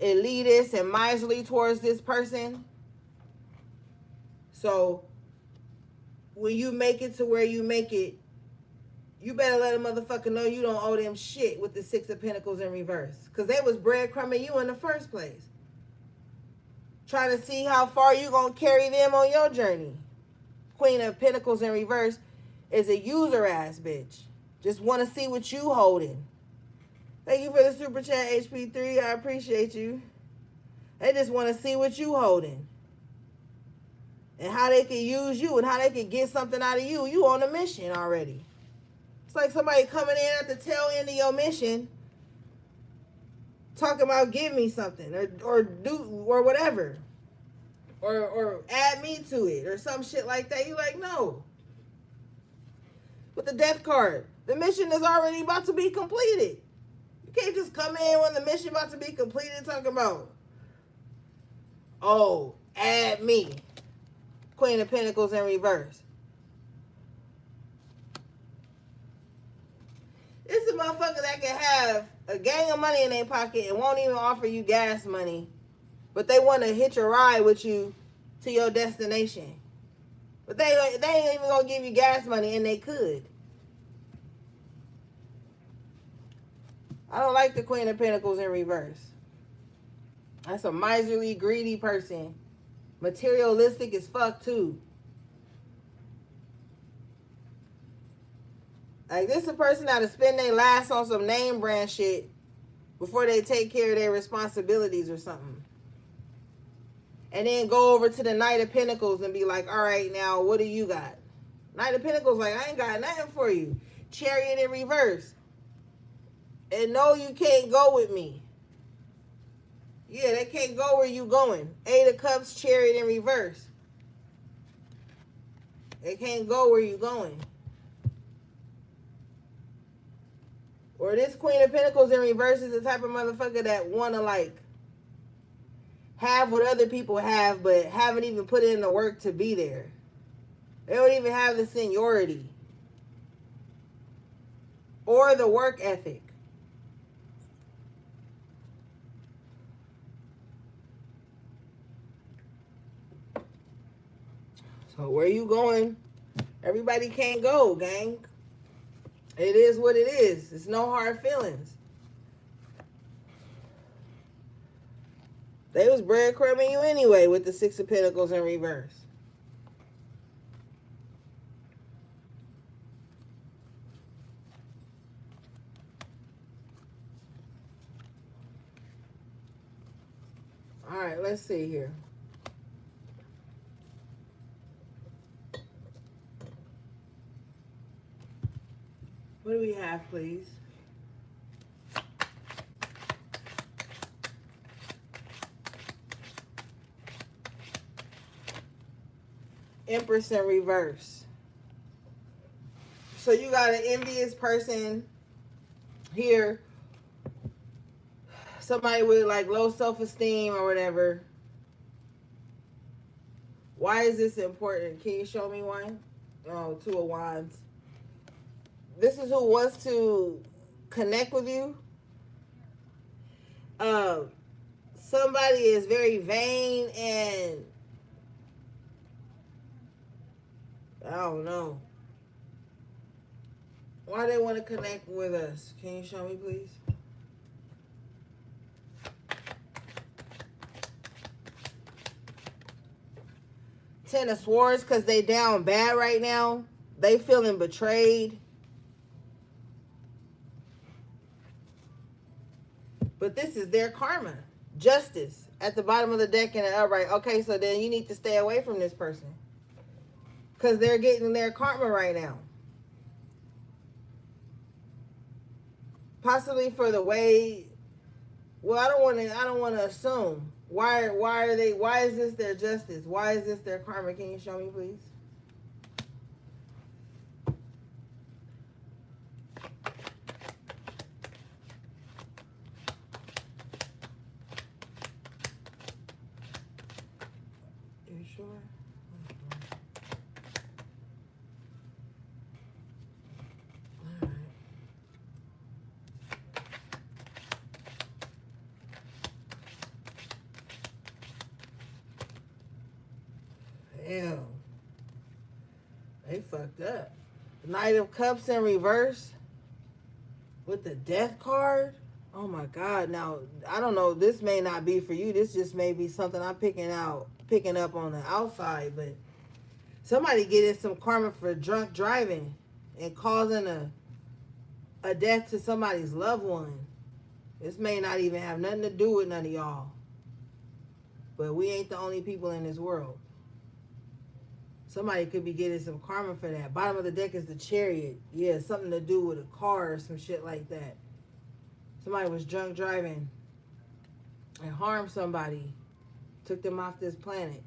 [SPEAKER 1] elitist and miserly towards this person. So when you make it to where you make it, you better let a motherfucker know you don't owe them shit with the Six of Pentacles in reverse. Because they was breadcrumbing you in the first place. Trying to see how far you going to carry them on your journey. Queen of Pentacles in reverse is a user ass bitch. Just want to see what you holding. Thank you for the super chat, HP3. I appreciate you. They just want to see what you holding. And how they can use you and how they can get something out of you. You on a mission already. It's like somebody coming in at the tail end of your mission talking about give me something or do or whatever. or add me to it or some shit like that. You like, no. With the death card, the mission is already about to be completed. You can't just come in when the mission about to be completed talking about, oh, add me. Queen of Pentacles in reverse. It's a motherfucker that can have a gang of money in their pocket and won't even offer you gas money, but they want to hitch a ride with you to your destination. But they ain't even gonna give you gas money, and they could. I don't like the Queen of Pentacles in reverse. That's a miserly, greedy person. Materialistic as fuck too. Like, this is a person that'll spend their last on some name brand shit before they take care of their responsibilities or something. And then go over to the Knight of Pentacles and be like, all right, now, what do you got? Knight of Pentacles like, I ain't got nothing for you. Chariot in reverse. And no, you can't go with me. Yeah, they can't go where you going. Eight of Cups, Chariot in reverse. They can't go where you going. Or this Queen of Pentacles in reverse is the type of motherfucker that want to, like, have what other people have, but haven't even put in the work to be there. They don't even have the seniority or the work ethic. So where you going? Everybody can't go, gang. It is what it is. It's no hard feelings. They was breadcrumbing you anyway with the Six of Pentacles in reverse. All right, let's see here. What do we have, please? Empress in reverse. So you got an envious person here. Somebody with like low self-esteem or whatever. Why is this important? Can you show me one? Oh, Two of Wands. This is who wants to connect with you. Somebody is very vain and I don't know. Why they want to connect with us? Can you show me, please? Ten of Swords, because they down bad right now. They feeling betrayed. But this is their karma. Justice at the bottom of the deck and the upright. Okay, so then you need to stay away from this person. Because they're getting their karma right now. Possibly for the way, well, I don't want to assume. Why is this their justice? Why is this their karma? Can you show me, please? You sure? All right. Damn. They fucked up. Knight of Cups in reverse with the Death card. Oh my God. Now, I don't know. This may not be for you. This just may be something I'm picking up on the outside. But somebody getting some karma for drunk driving and causing a death to somebody's loved one. This may not even have nothing to do with none of y'all. But we ain't the only people in this world. Somebody could be getting some karma for that. Bottom of the deck is the Chariot. Yeah, something to do with a car or some shit like that. Somebody was drunk driving and harmed somebody. Took them off this planet.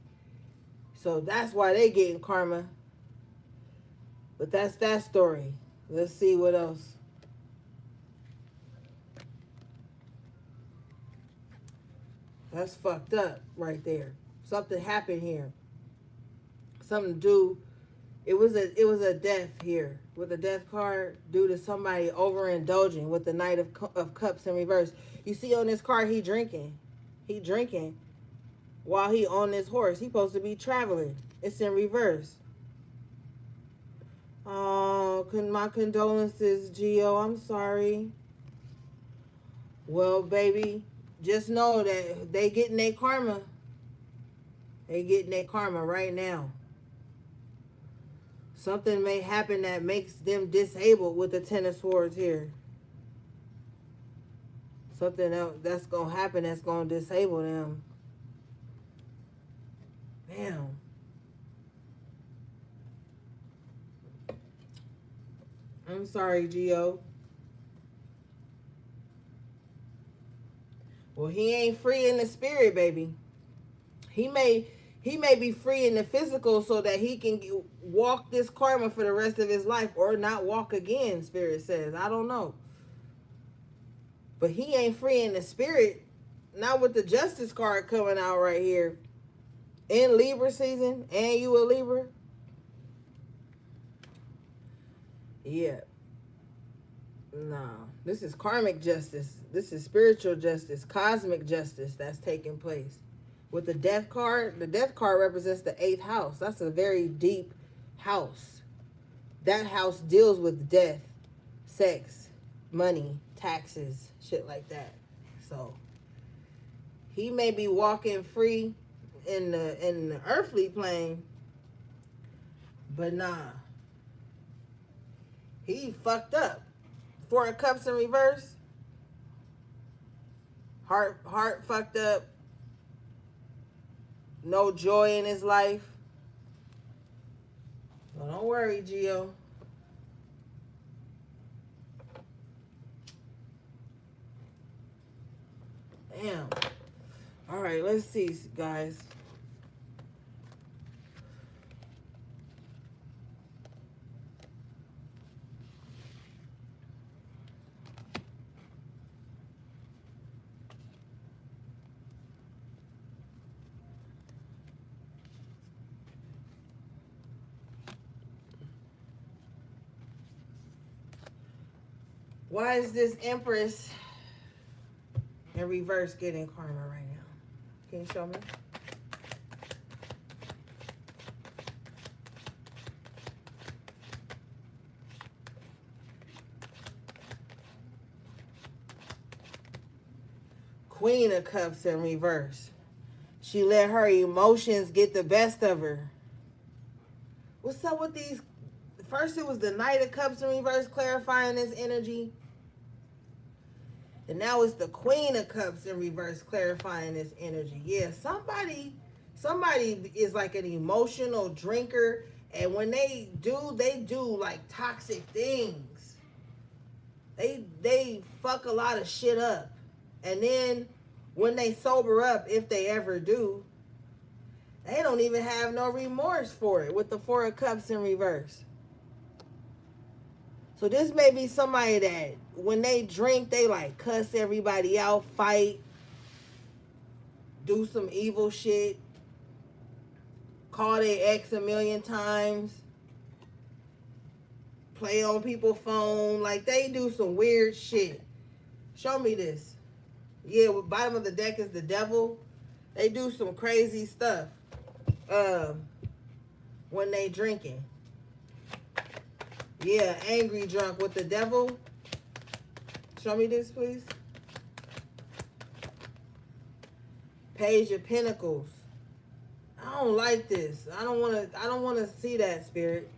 [SPEAKER 1] So that's why they getting karma. But that's that story. Let's see what else. That's fucked up right there. Something happened here. Something to do. It was a death here with a death card due to somebody overindulging with the Knight of Cups in reverse. You see on this card he drinking. He drinking while he on this horse. He supposed to be traveling. It's in reverse. Oh, my condolences, Gio. I'm sorry. Well, baby, just know that they getting their karma. They getting their karma right now. Something may happen that makes them disabled with the Ten of Swords here. Something else that's going to happen that's going to disable them. Damn. I'm sorry, Gio. Well, he ain't free in the spirit, baby. He may be free in the physical so that he can walk this karma for the rest of his life or not walk again, Spirit says. I don't know. But he ain't free in the spirit. Not with the Justice card coming out right here. In Libra season, and you a Libra. Yeah. No. This is karmic justice. This is spiritual justice, cosmic justice that's taking place. With the death card represents the 8th house. That's a very deep house. That house deals with death, sex, money, taxes, shit like that. So he may be walking free in the earthly plane, but nah. He fucked up. 4 of Cups in reverse. Heart fucked up. No joy in his life. Well, don't worry, Gio. Damn. All right, let's see, guys. Why is this Empress in reverse getting karma right now? Can you show me? Queen of Cups in reverse. She let her emotions get the best of her. What's up with these? First it was the Knight of Cups in reverse clarifying this energy. And now it's the Queen of Cups in reverse clarifying this energy. Yeah, somebody is like an emotional drinker. And when they do like toxic things. They fuck a lot of shit up. And then when they sober up, if they ever do, they don't even have no remorse for it with the 4 of Cups in reverse. So this may be somebody that when they drink, they like cuss everybody out, fight, do some evil shit, call their ex a million times, play on people's phone. Like they do some weird shit. Show me this. Yeah, with bottom of the deck is the devil. They do some crazy stuff when they drinking. Yeah, angry drunk with the devil. Show me this, please. Page of Pentacles. I don't like this. I don't want to see that, Spirit.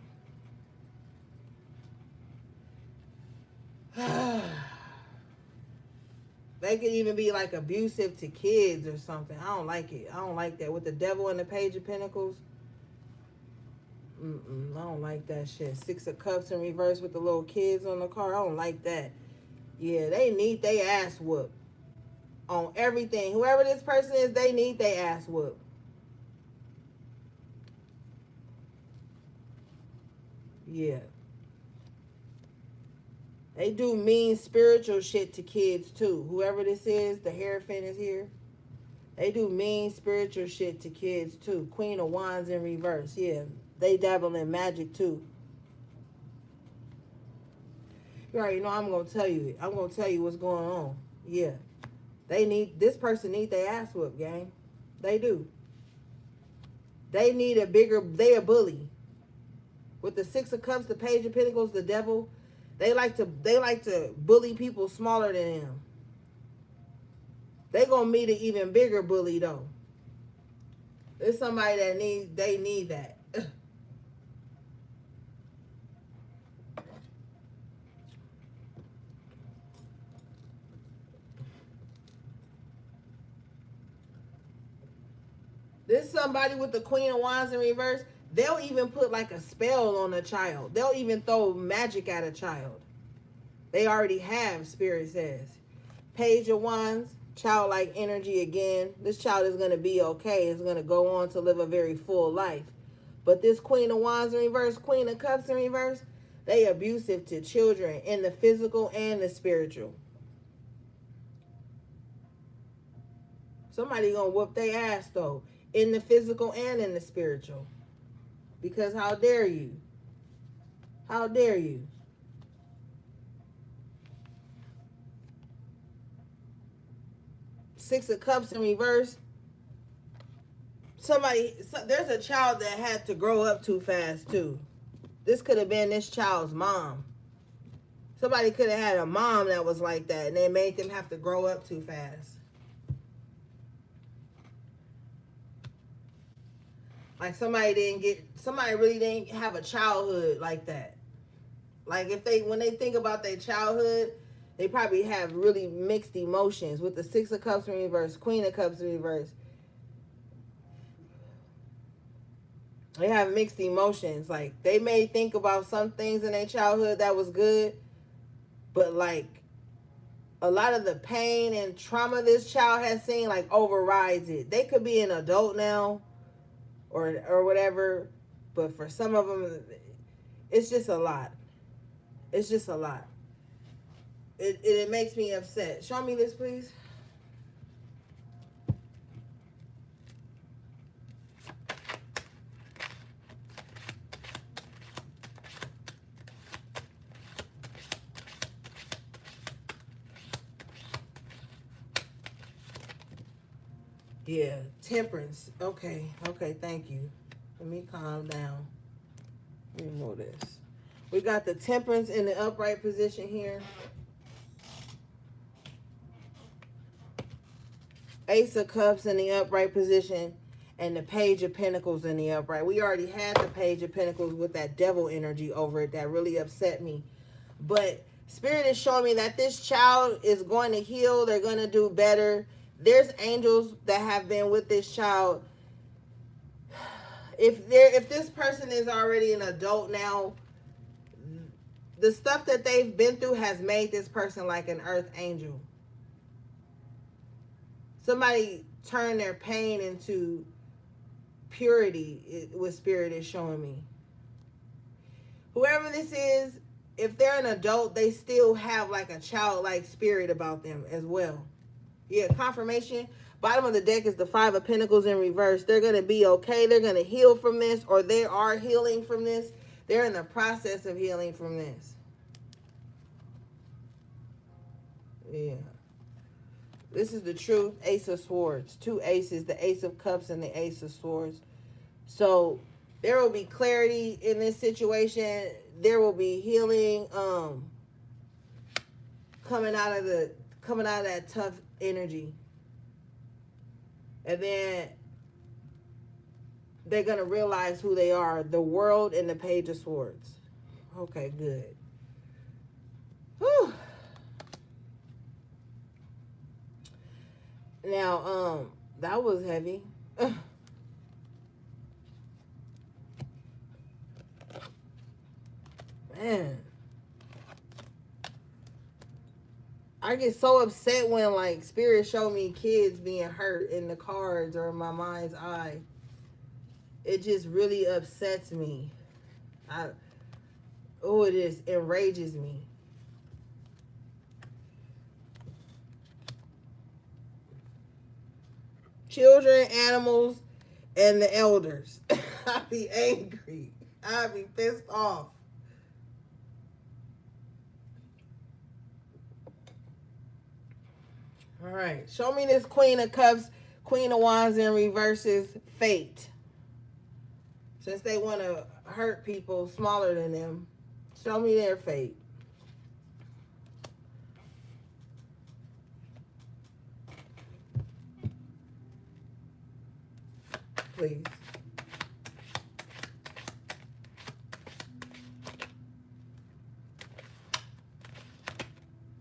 [SPEAKER 1] They could even be like abusive to kids or something. I don't like it. I don't like that. With the devil and the Page of Pentacles. I don't like that shit. 6 of Cups in reverse with the little kids on the car. I don't like that. Yeah, they need their ass whooped. On everything. Whoever this person is, they need their ass whooped. Yeah. They do mean spiritual shit to kids too. Whoever this is, the Hierophant is here. They do mean spiritual shit to kids too. Queen of Wands in reverse. Yeah. They dabble in magic too. You already know I'm gonna tell you. I'm gonna tell you what's going on. Yeah. This person need their ass whooped, gang. They do. They a bully. With the Six of Cups, the Page of Pentacles, the Devil, they like to bully people smaller than them. They gonna meet an even bigger bully though. There's somebody that need that. There's somebody with the Queen of Wands in reverse. They'll even put like a spell on a child. They'll even throw magic at a child. They already have, Spirit says. Page of Wands, childlike energy again. This child is going to be okay. It's going to go on to live a very full life. But this Queen of Wands in reverse, Queen of Cups in reverse, they abusive to children in the physical and the spiritual. Somebody going to whoop their ass though. In the physical and in the spiritual. Because how dare you? How dare you? Six of Cups in reverse. There's a child that had to grow up too fast too. This could have been this child's mom. Somebody could have had a mom that was like that and they made them have to grow up too fast. Like somebody really didn't have a childhood like that. Like when they think about their childhood, they probably have really mixed emotions with the Six of Cups in reverse, Queen of Cups in reverse. They have mixed emotions. Like they may think about some things in their childhood that was good, but like a lot of the pain and trauma this child has seen like overrides it. They could be an adult now or whatever, but for some of them, it's just a lot. It's just a lot. It makes me upset. Show me this, please. Yeah, Temperance. Okay, thank you. Let me calm down. Let me move this. We got the Temperance in the upright position here. Ace of Cups in the upright position. And the Page of Pentacles in the upright. We already had the Page of Pentacles with that devil energy over it. That really upset me. But Spirit is showing me that this child is going to heal. They're going to do better. There's angels that have been with this child. If this person is already an adult now, the stuff that they've been through has made this person like an earth angel. Somebody turned their pain into purity, what Spirit is showing me. Whoever this is, if they're an adult, they still have like a childlike spirit about them as well. Yeah, confirmation. Bottom of the deck is the Five of Pentacles in reverse. They're going to be okay. They're going to heal from this, or they are healing from this. They're in the process of healing from this. Yeah. This is the truth. Ace of Swords. Two aces. The Ace of Cups and the Ace of Swords. So there will be clarity in this situation. There will be healing coming out of that tough energy. And then they're going to realize who they are. The World and the Page of Swords. Okay, good. Whew. Now, that was heavy. Man. I get so upset when like Spirit show me kids being hurt in the cards or in my mind's eye. It just really upsets me. Oh, it is enrages me. Children, animals, and the elders. I be angry. I be pissed off. All right. Show me this Queen of Cups, Queen of Wands in reverses fate. Since they want to hurt people smaller than them, show me their fate. Please.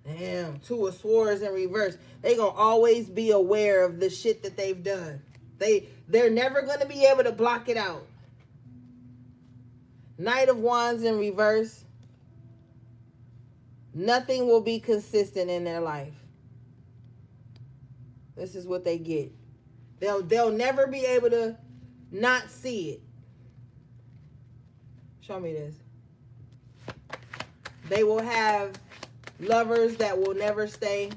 [SPEAKER 1] Damn, Two of Swords in reverse. They gonna always be aware of the shit that they've done. They're never gonna be able to block it out. Knight of Wands in reverse. Nothing will be consistent in their life. This is what they get. They'll never be able to not see it. Show me this. They will have lovers that will never stay.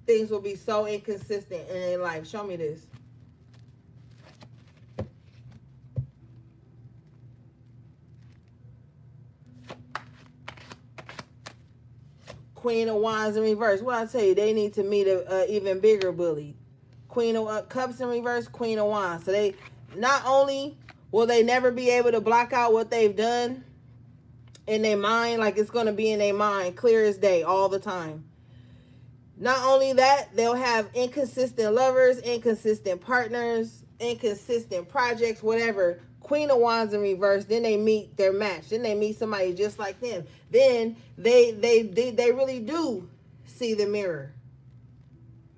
[SPEAKER 1] Things will be so inconsistent in their life. Show me this. Queen of Wands in reverse. What I tell you, they need to meet a even bigger bully. Queen of Cups in reverse, Queen of Wands. So they not only will they never be able to block out what they've done in their mind, like it's going to be in their mind clear as day all the time. Not only that, they'll have inconsistent lovers, inconsistent partners, inconsistent projects, whatever. Queen of Wands in reverse. Then they meet their match. Then they meet somebody just like them. Then they really do see the mirror,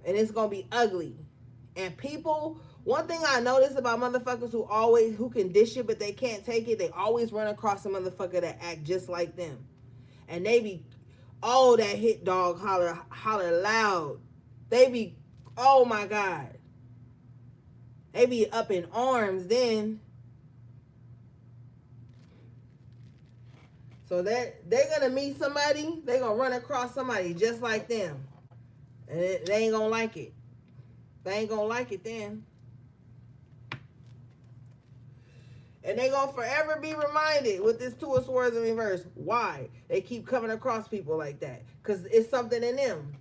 [SPEAKER 1] and it's gonna be ugly. And people, one thing I notice about motherfuckers who can dish it but they can't take it, they always run across a motherfucker that act just like them, and they be, oh, that hit dog holler loud. They be, oh my God, they be up in arms then. So they're gonna meet somebody, they're gonna run across somebody just like them, and they ain't gonna like it. They ain't gonna like it then. And they gonna forever be reminded with this Two of Swords in reverse why they keep coming across people like that. Because it's something in them.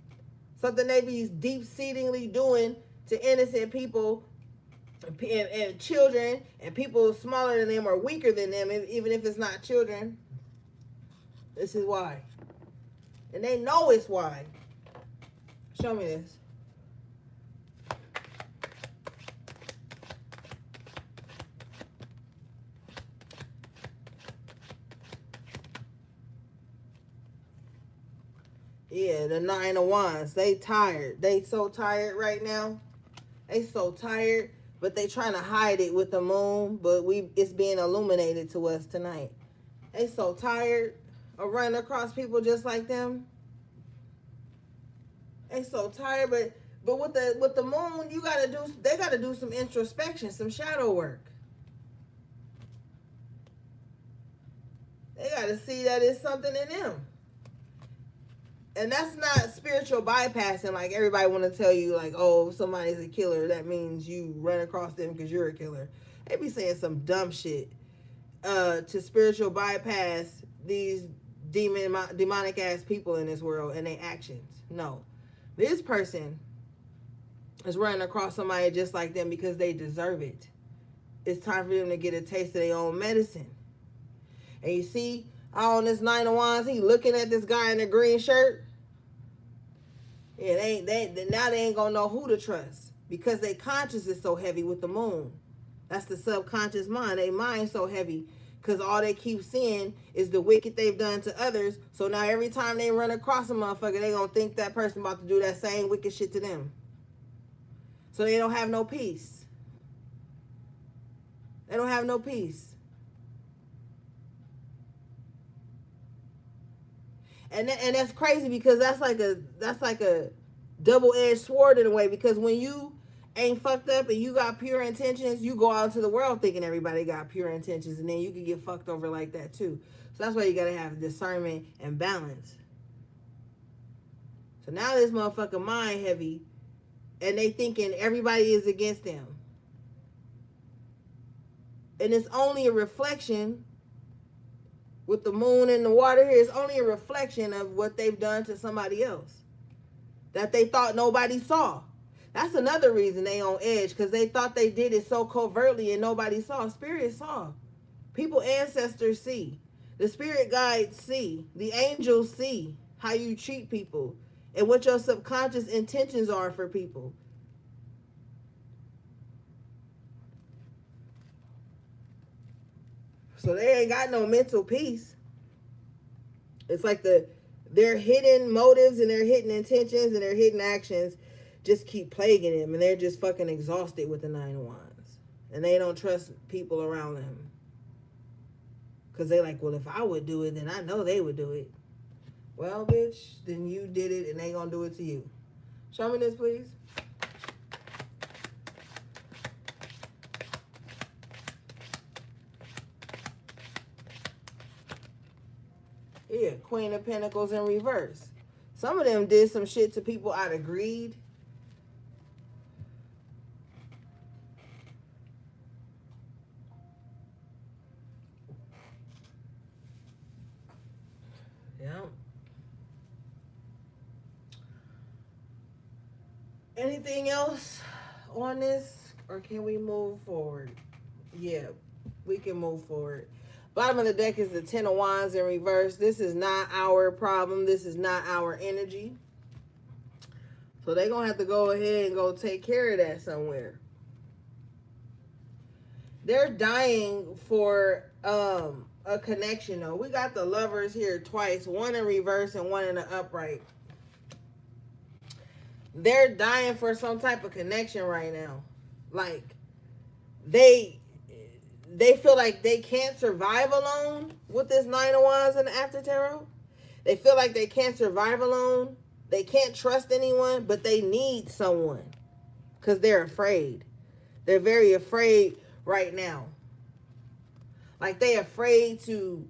[SPEAKER 1] Something they be deep-seatingly doing to innocent people and children and people smaller than them or weaker than them, even if it's not children. This is why. And they know it's why. Show me this. Yeah, the Nine of Wands. They tired. They so tired right now. They so tired, but they trying to hide it with the moon, but it's being illuminated to us tonight. They so tired of running across people just like them. They so tired, but with the moon, they gotta do some introspection, some shadow work. They gotta see that it's something in them. And that's not spiritual bypassing like everybody want to tell you, like, oh, if somebody's a killer, that means you run across them because you're a killer. They be saying some dumb shit to spiritual bypass these demonic ass people in this world and their actions. No. This person is running across somebody just like them because they deserve it. It's time for them to get a taste of their own medicine. And you see, on this Nine of Wands, he looking at this guy in the green shirt. Yeah, now they ain't gonna know who to trust because their conscience is so heavy with the moon. That's the subconscious mind. Their mind so heavy because all they keep seeing is the wicked they've done to others. So now every time they run across a motherfucker, they gonna think that person about to do that same wicked shit to them. So they don't have no peace. They don't have no peace. And that's crazy because that's like a double-edged sword in a way, because when you ain't fucked up and you got pure intentions, you go out into the world thinking everybody got pure intentions, and then you can get fucked over like that too. So that's why you gotta have discernment and balance. So now this motherfucker mind heavy, and they thinking everybody is against them. And it's only a reflection with the moon and the water here. It's only a reflection of what they've done to somebody else that they thought nobody saw. That's another reason they on edge, because they thought they did it so covertly and nobody saw. Spirit saw. People, ancestors see. The spirit guides see. The angels see how you treat people and what your subconscious intentions are for people. So they ain't got no mental peace. It's like their hidden motives and their hidden intentions and their hidden actions just keep plaguing them, and they're just fucking exhausted with the Nine of Wands. And they don't trust people around them. Because they like, well, if I would do it, then I know they would do it. Well, bitch, then you did it and they gonna do it to you. Show me this, please. Yeah, Queen of Pentacles in reverse. Some of them did some shit to people out of greed. Yeah. Anything else on this? Or can we move forward? Yeah, we can move forward. Bottom of the deck is the Ten of Wands in reverse. This is not our problem. This is not our energy. So they're going to have to go ahead and go take care of that somewhere. They're dying for a connection, though. We got the Lovers here twice. One in reverse and one in the upright. They're dying for some type of connection right now. Like, they feel like they can't survive alone with this Nine of Wands in the After Tarot. They feel like they can't survive alone. They can't trust anyone, but they need someone because they're afraid. They're very afraid right now. Like, they're afraid to,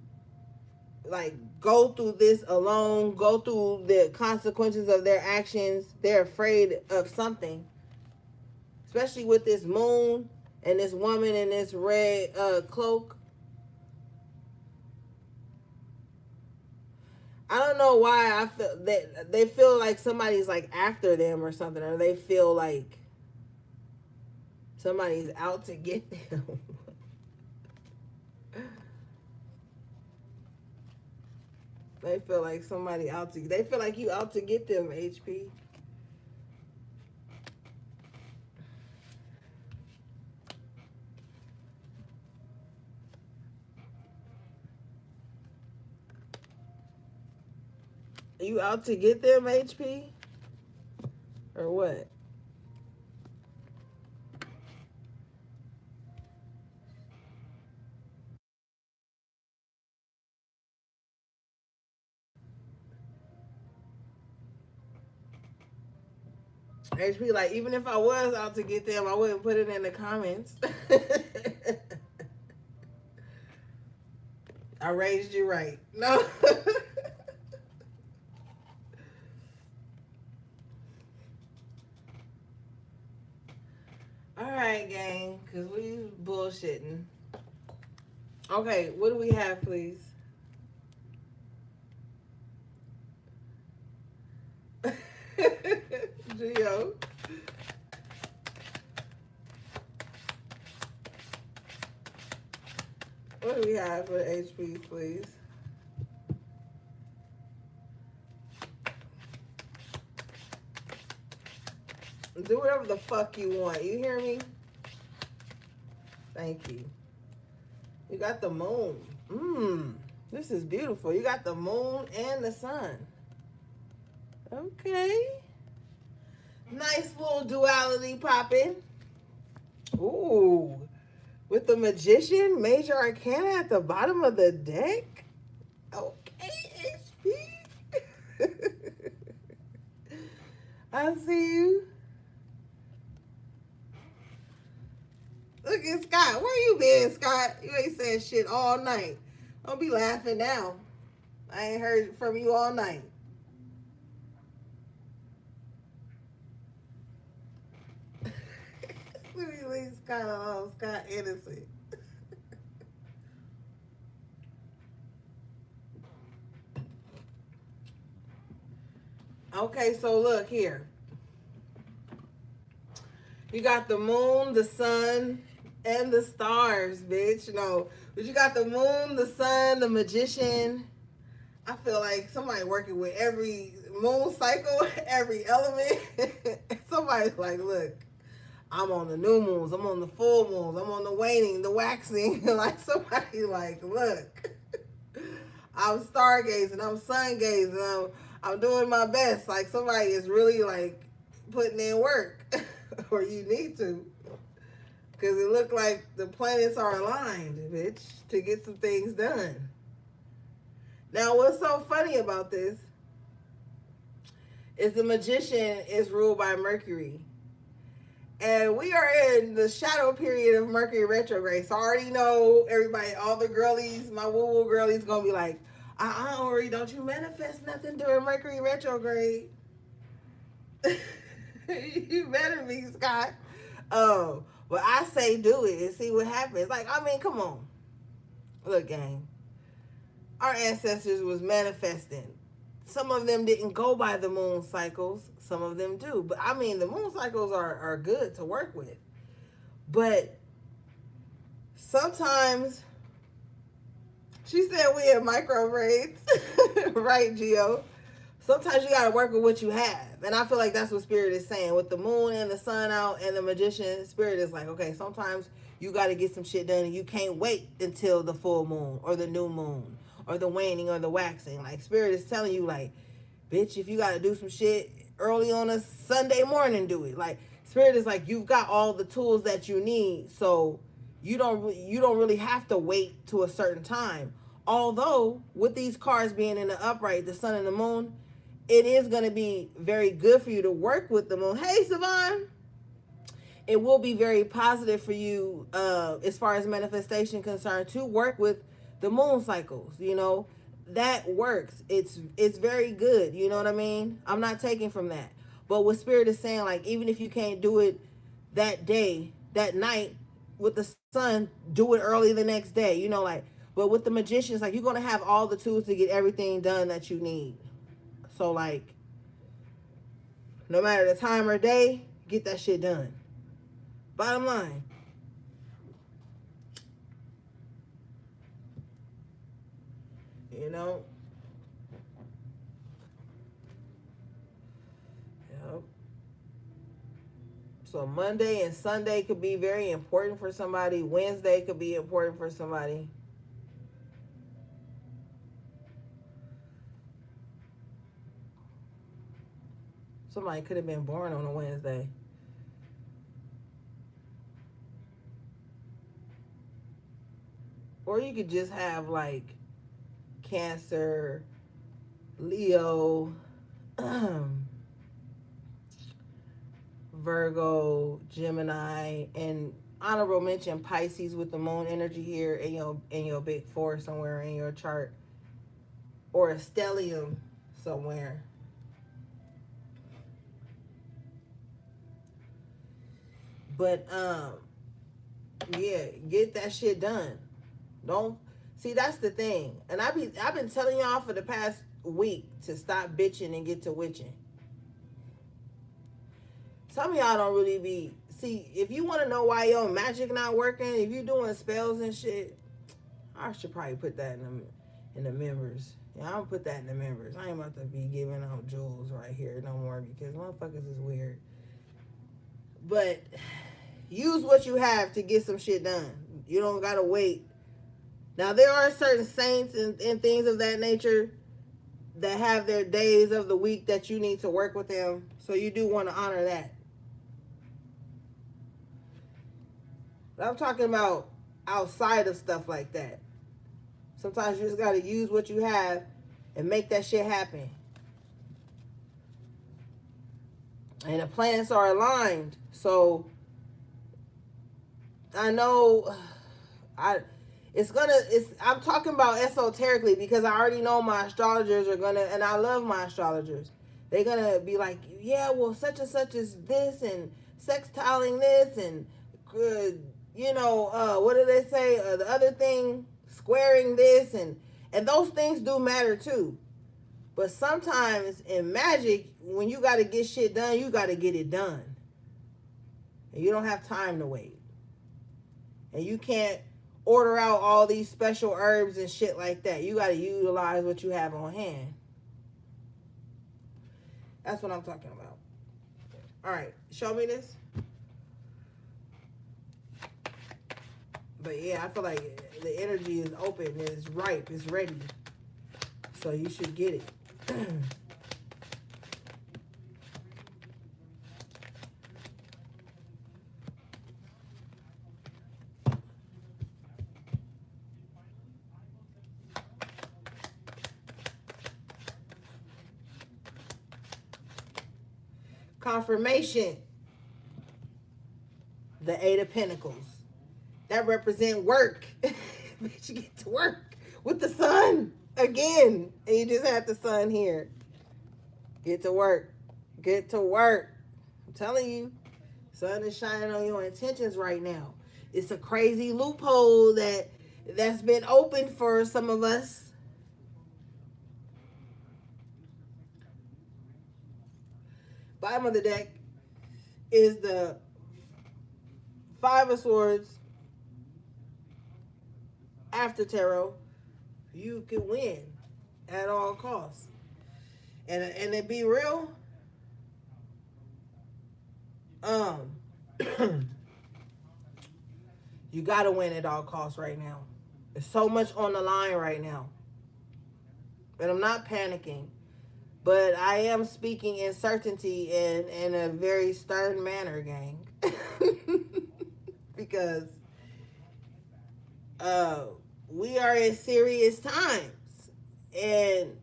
[SPEAKER 1] like, go through this alone, go through the consequences of their actions. They're afraid of something, especially with this moon and this woman in this red cloak. I don't know why I feel that they feel like somebody's like after them or something, or they feel like somebody's out to get them. They feel like somebody out to. They feel like you out to get them, HP. You out to get them, HP? Or what? HP, like, even if I was out to get them, I wouldn't put it in the comments. I raised you right. No. All right, gang, because we bullshitting. Okay, what do we have, please? Gio. What do we have for HP, please? Do whatever the fuck you want. You hear me? Thank you. You got the moon. This is beautiful. You got the moon and the sun. Okay. Nice little duality popping. Ooh. With the Magician, Major Arcana at the bottom of the deck. Okay, HP. I see you. Look at Scott. Where you been, Scott? You ain't said shit all night. Don't be laughing now. I ain't heard from you all night. Let me leave Scott alone. Scott innocent. Okay, so look here. You got the moon, the sun, and the stars, bitch. No, but you got the moon, the sun, the magician. I feel like somebody working with every moon cycle, every element. Somebody's like, look, I'm on the new moons, I'm on the full moons, I'm on the waning, the waxing. Like somebody like, look, I'm stargazing, I'm sun gazing, I'm doing my best. Like somebody is really like putting in work, or you need to, because it looked like the planets are aligned, bitch, to get some things done. Now, what's so funny about this is the magician is ruled by Mercury. And we are in the shadow period of Mercury retrograde. So I already know everybody, all the girlies, my woo-woo girlies, gonna be like, Ori, don't you manifest nothing during Mercury retrograde. You better be, Scott. But I say do it and see what happens. Like, I mean, come on. Look, gang. Our ancestors was manifesting. Some of them didn't go by the moon cycles. Some of them do. But I mean, the moon cycles are good to work with. But sometimes, she said we have micro braids. Right, Gio? Sometimes you got to work with what you have. And I feel like that's what Spirit is saying. With the moon and the sun out and the magician, Spirit is like, okay, sometimes you got to get some shit done and you can't wait until the full moon or the new moon or the waning or the waxing. Like, Spirit is telling you, like, bitch, if you got to do some shit early on a Sunday morning, do it. Like, Spirit is like, you've got all the tools that you need, so you don't really have to wait to a certain time. Although, with these cards being in the upright, the sun and the moon, it is going to be very good for you to work with the moon. Hey, Savon. It will be very positive for you as far as manifestation concerned to work with the moon cycles. You know, that works. It's very good. You know what I mean? I'm not taking from that. But what Spirit is saying, like, even if you can't do it that day, that night with the sun, do it early the next day. You know, like, but with the magicians, like, you're going to have all the tools to get everything done that you need. So, like, no matter the time or day, get that shit done. Bottom line. You know? Yep. So Monday and Sunday could be very important for somebody. Wednesday could be important for somebody. Somebody could have been born on a Wednesday. Or you could just have, like, Cancer, Leo, Virgo, Gemini, and honorable mention Pisces with the moon energy here in your big four somewhere in your chart, or a stellium somewhere. But yeah, get that shit done. Don't see, that's the thing. And I've been telling y'all for the past week to stop bitching and get to witching. Some of y'all don't really be, see, if you want to know why your magic not working, if you doing spells and shit, I should probably put that in the members. Yeah, I'll put that in the members. I ain't about to be giving out jewels right here no more because motherfuckers is weird. But use what you have to get some shit done. You don't gotta wait. Now, there are certain saints and things of that nature that have their days of the week that you need to work with them. So you do want to honor that. But I'm talking about outside of stuff like that. Sometimes you just got to use what you have and make that shit happen. And the planets are aligned. So I know I I'm talking about esoterically because I already know my astrologers are gonna, and I love my astrologers. They're gonna be like, yeah, well, such and such is this, and sextiling this, and what do they say? The other thing, squaring this, and those things do matter too. But sometimes in magic, when you got to get shit done, you got to get it done, and you don't have time to wait, and you can't order out all these special herbs and shit like that. You got to utilize what you have on hand. That's what I'm talking about. All right, show me this. But yeah, I feel like the energy is open, it's ripe, it's ready. So you should get it. Confirmation. The Eight of Pentacles. That represent work. Bitch, you get to work with the sun again. And you just have the sun here. Get to work. Get to work. I'm telling you, sun is shining on your intentions right now. It's a crazy loophole that's been open for some of us. Bottom of the deck is the Five of Swords. After tarot, you can win at all costs. And to be real, you gotta win at all costs right now. There's so much on the line right now. And I'm not panicking, but I am speaking in certainty and in a very stern manner, gang. Because we are in serious times. And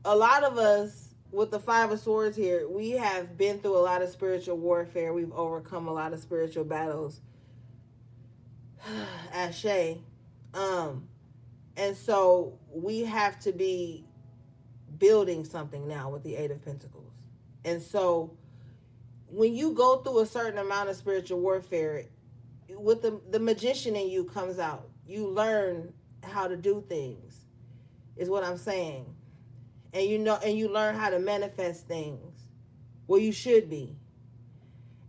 [SPEAKER 1] a lot of us, with the Five of Swords here, we have been through a lot of spiritual warfare. We've overcome a lot of spiritual battles. Ashe. And so we have to be building something now with the Eight of Pentacles. And so when you go through a certain amount of spiritual warfare, with the magician in you comes out. You learn how to do things, is what I'm saying. And you learn how to manifest things. Well, you should be.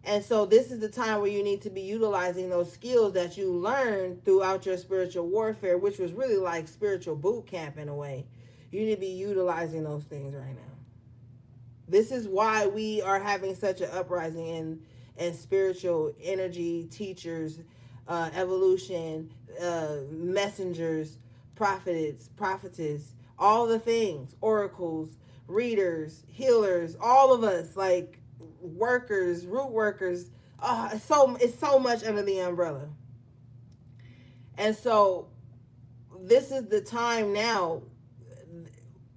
[SPEAKER 1] And so this is the time where you need to be utilizing those skills that you learned throughout your spiritual warfare, which was really like spiritual boot camp in a way. You need to be utilizing those things right now. This is why we are having such an uprising in spiritual energy, teachers, evolution, messengers, prophetess, all the things, oracles, readers, healers, all of us, like workers, root workers. It's so much under the umbrella. And so this is the time now.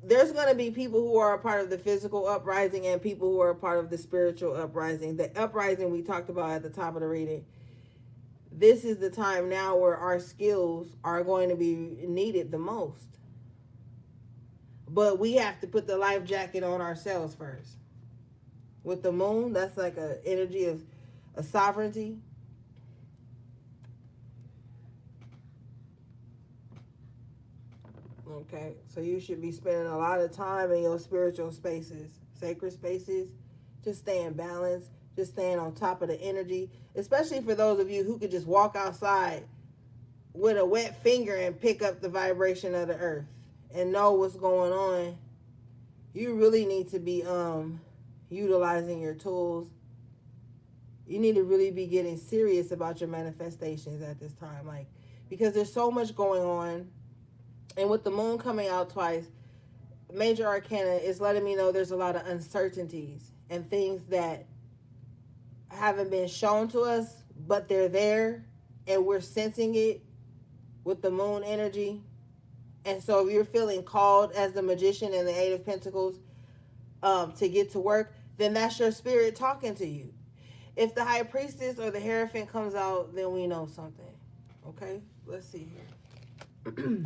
[SPEAKER 1] There's going to be people who are a part of the physical uprising and people who are a part of the spiritual uprising. The uprising we talked about at the top of the reading. This is the time now where our skills are going to be needed the most. But we have to put the life jacket on ourselves first. With the moon, that's like an energy of a sovereignty. Okay, so you should be spending a lot of time in your spiritual spaces, sacred spaces, just staying balanced, just staying on top of the energy, especially for those of you who could just walk outside with a wet finger and pick up the vibration of the earth and know what's going on. You really need to be utilizing your tools. You need to really be getting serious about your manifestations at this time, like, because there's so much going on. And with the moon coming out twice, major arcana is letting me know there's a lot of uncertainties and things that haven't been shown to us, but they're there and we're sensing it with the moon energy. And so if you're feeling called as the magician and the Eight of Pentacles to get to work, then that's your spirit talking to you. If the High Priestess or the Hierophant comes out, then we know something. Okay? Let's see here.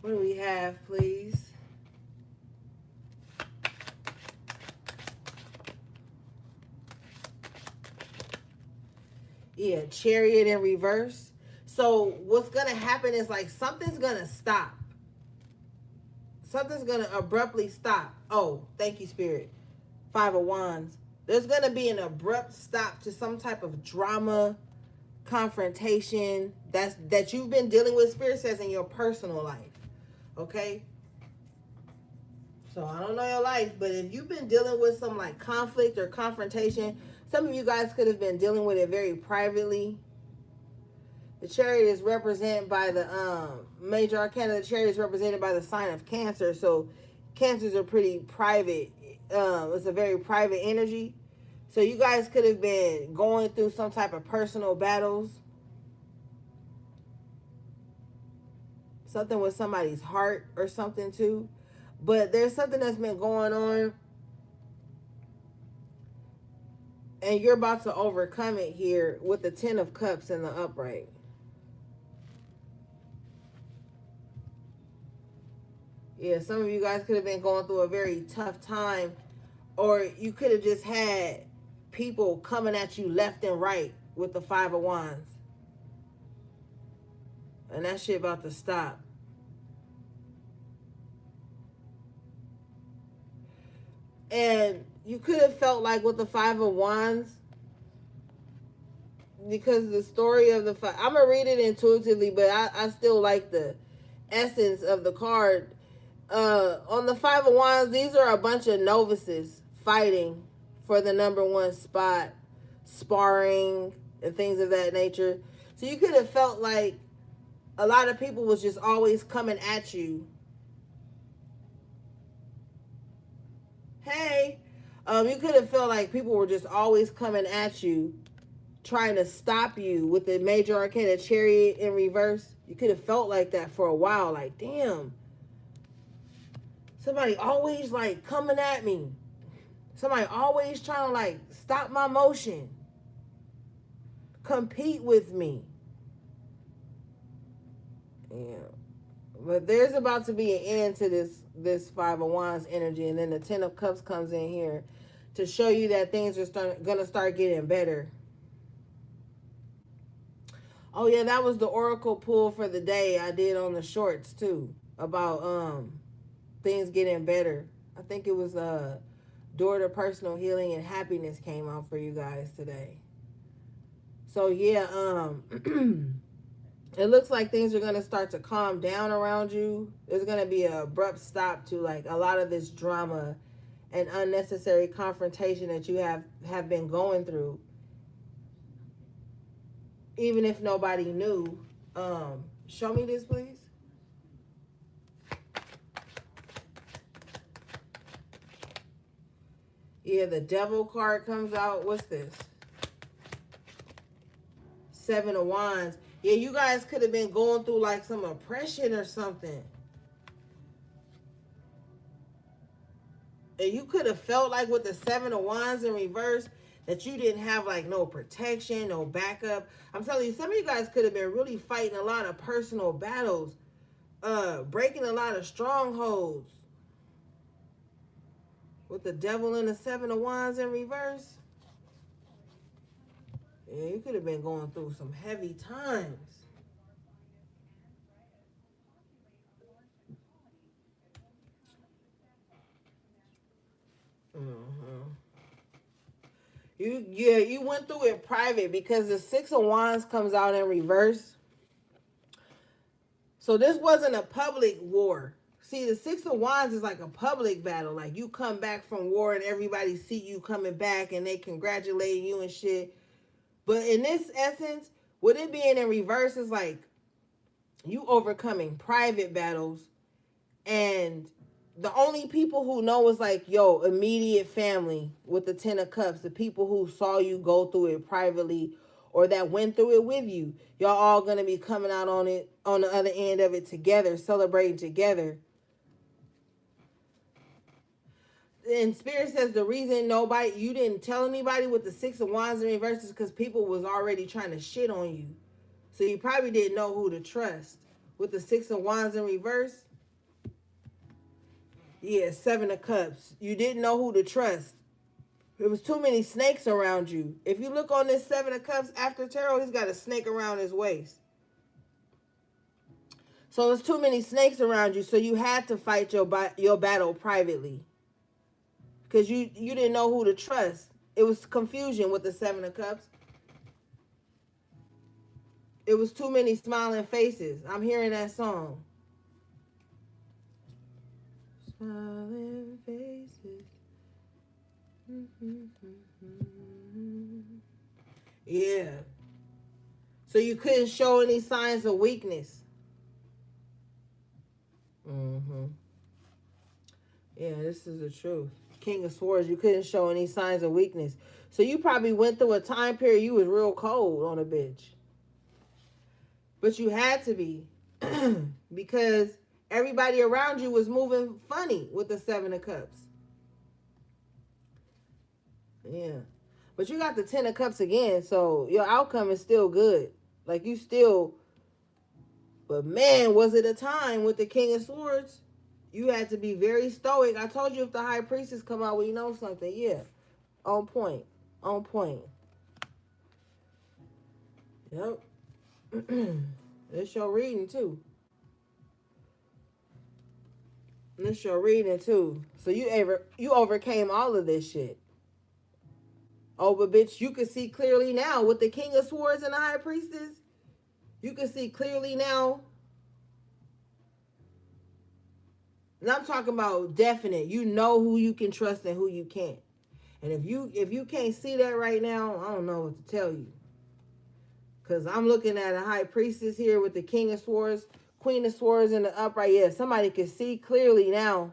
[SPEAKER 1] What do we have, please? Yeah, Chariot in reverse. So what's going to happen is like something's going to stop. Something's going to abruptly stop. Oh, thank you, Spirit. Five of Wands. There's going to be an abrupt stop to some type of drama, confrontation that you've been dealing with, Spirit says, in your personal life. Okay? So I don't know your life, but if you've been dealing with some like conflict or confrontation, some of you guys could have been dealing with it very privately. The Chariot is represented by the major arcana. The Chariot is represented by the sign of Cancer. So Cancers are pretty private. It's a very private energy. So you guys could have been going through some type of personal battles. Something with somebody's heart or something too. But there's something that's been going on. And you're about to overcome it here with the Ten of Cups in the upright. Yeah, some of you guys could have been going through a very tough time. Or you could have just had people coming at you left and right with the Five of Wands. And that shit about to stop. And you could have felt like with the Five of Wands, because the story of the five, I'm going to read it intuitively, but I still like the essence of the card. On the Five of Wands, these are a bunch of novices fighting for the number one spot, sparring and things of that nature. So you could have felt like a lot of people was just always coming at you. Hey, you could have felt like people were just always coming at you, trying to stop you with the major arcana Chariot in reverse. You could have felt like that for a while. Like, damn, somebody always like coming at me. Somebody always trying to like stop my motion, compete with me. Yeah. But there's about to be an end to this Five of Wands energy. And then the Ten of Cups comes in here to show you that things are going to start getting better. Oh, yeah, that was the oracle pull for the day I did on the shorts, too. About things getting better. I think it was Door to Personal Healing and Happiness came out for you guys today. So, yeah, it looks like things are going to start to calm down around you. There's going to be an abrupt stop to like a lot of this drama and unnecessary confrontation that you have been going through. Even if nobody knew. Show me this, please. Yeah, the Devil card comes out. What's this? Seven of Wands. Yeah, you guys could have been going through like some oppression or something. And you could have felt like with the Seven of Wands in reverse that you didn't have like no protection, no backup. I'm telling you, some of you guys could have been really fighting a lot of personal battles, breaking a lot of strongholds. With the Devil and the Seven of Wands in reverse. Yeah, you could have been going through some heavy times. You went through it private because the Six of Wands comes out in reverse. So this wasn't a public war. See, the Six of Wands is like a public battle. Like you come back from war and everybody see you coming back and they congratulate you and shit. But in this essence, with it being in reverse is like you overcoming private battles, and the only people who know is like, yo, immediate family with the Ten of Cups, the people who saw you go through it privately or that went through it with you. Y'all all going to be coming out on it, on the other end of it together, celebrating together. And Spirit says the reason you didn't tell anybody with the Six of Wands in reverse is because people was already trying to shit on you. So you probably didn't know who to trust. With the Six of Wands in reverse, yeah, Seven of Cups. You didn't know who to trust. There was too many snakes around you. If you look on this Seven of Cups after tarot, he's got a snake around his waist. So there's too many snakes around you, so you had to fight your battle privately. Because you didn't know who to trust. It was confusion with the Seven of Cups. It was too many smiling faces. I'm hearing that song. Smiling faces. Yeah. So you couldn't show any signs of weakness. Yeah, this is the truth. King of Swords, you couldn't show any signs of weakness. So you probably went through a time period you was real cold on a bitch. But you had to be. Because everybody around you was moving funny with the Seven of Cups. Yeah. But you got the Ten of Cups again, so your outcome is still good. Like you still... But man, was it a time with the King of Swords? You had to be very stoic. I told you if the High Priestess come out, we know something. Yeah. On point. On point. Yep. It's your reading too. It's your reading too. So you overcame all of this shit. Oh, but bitch, you can see clearly now with the King of Swords and the High Priestess. You can see clearly now. And I'm talking about definite. You know who you can trust and who you can't. And if you can't see that right now, I don't know what to tell you. Because I'm looking at a High Priestess here with the King of Swords, Queen of Swords in the upright. Yeah, somebody can see clearly now.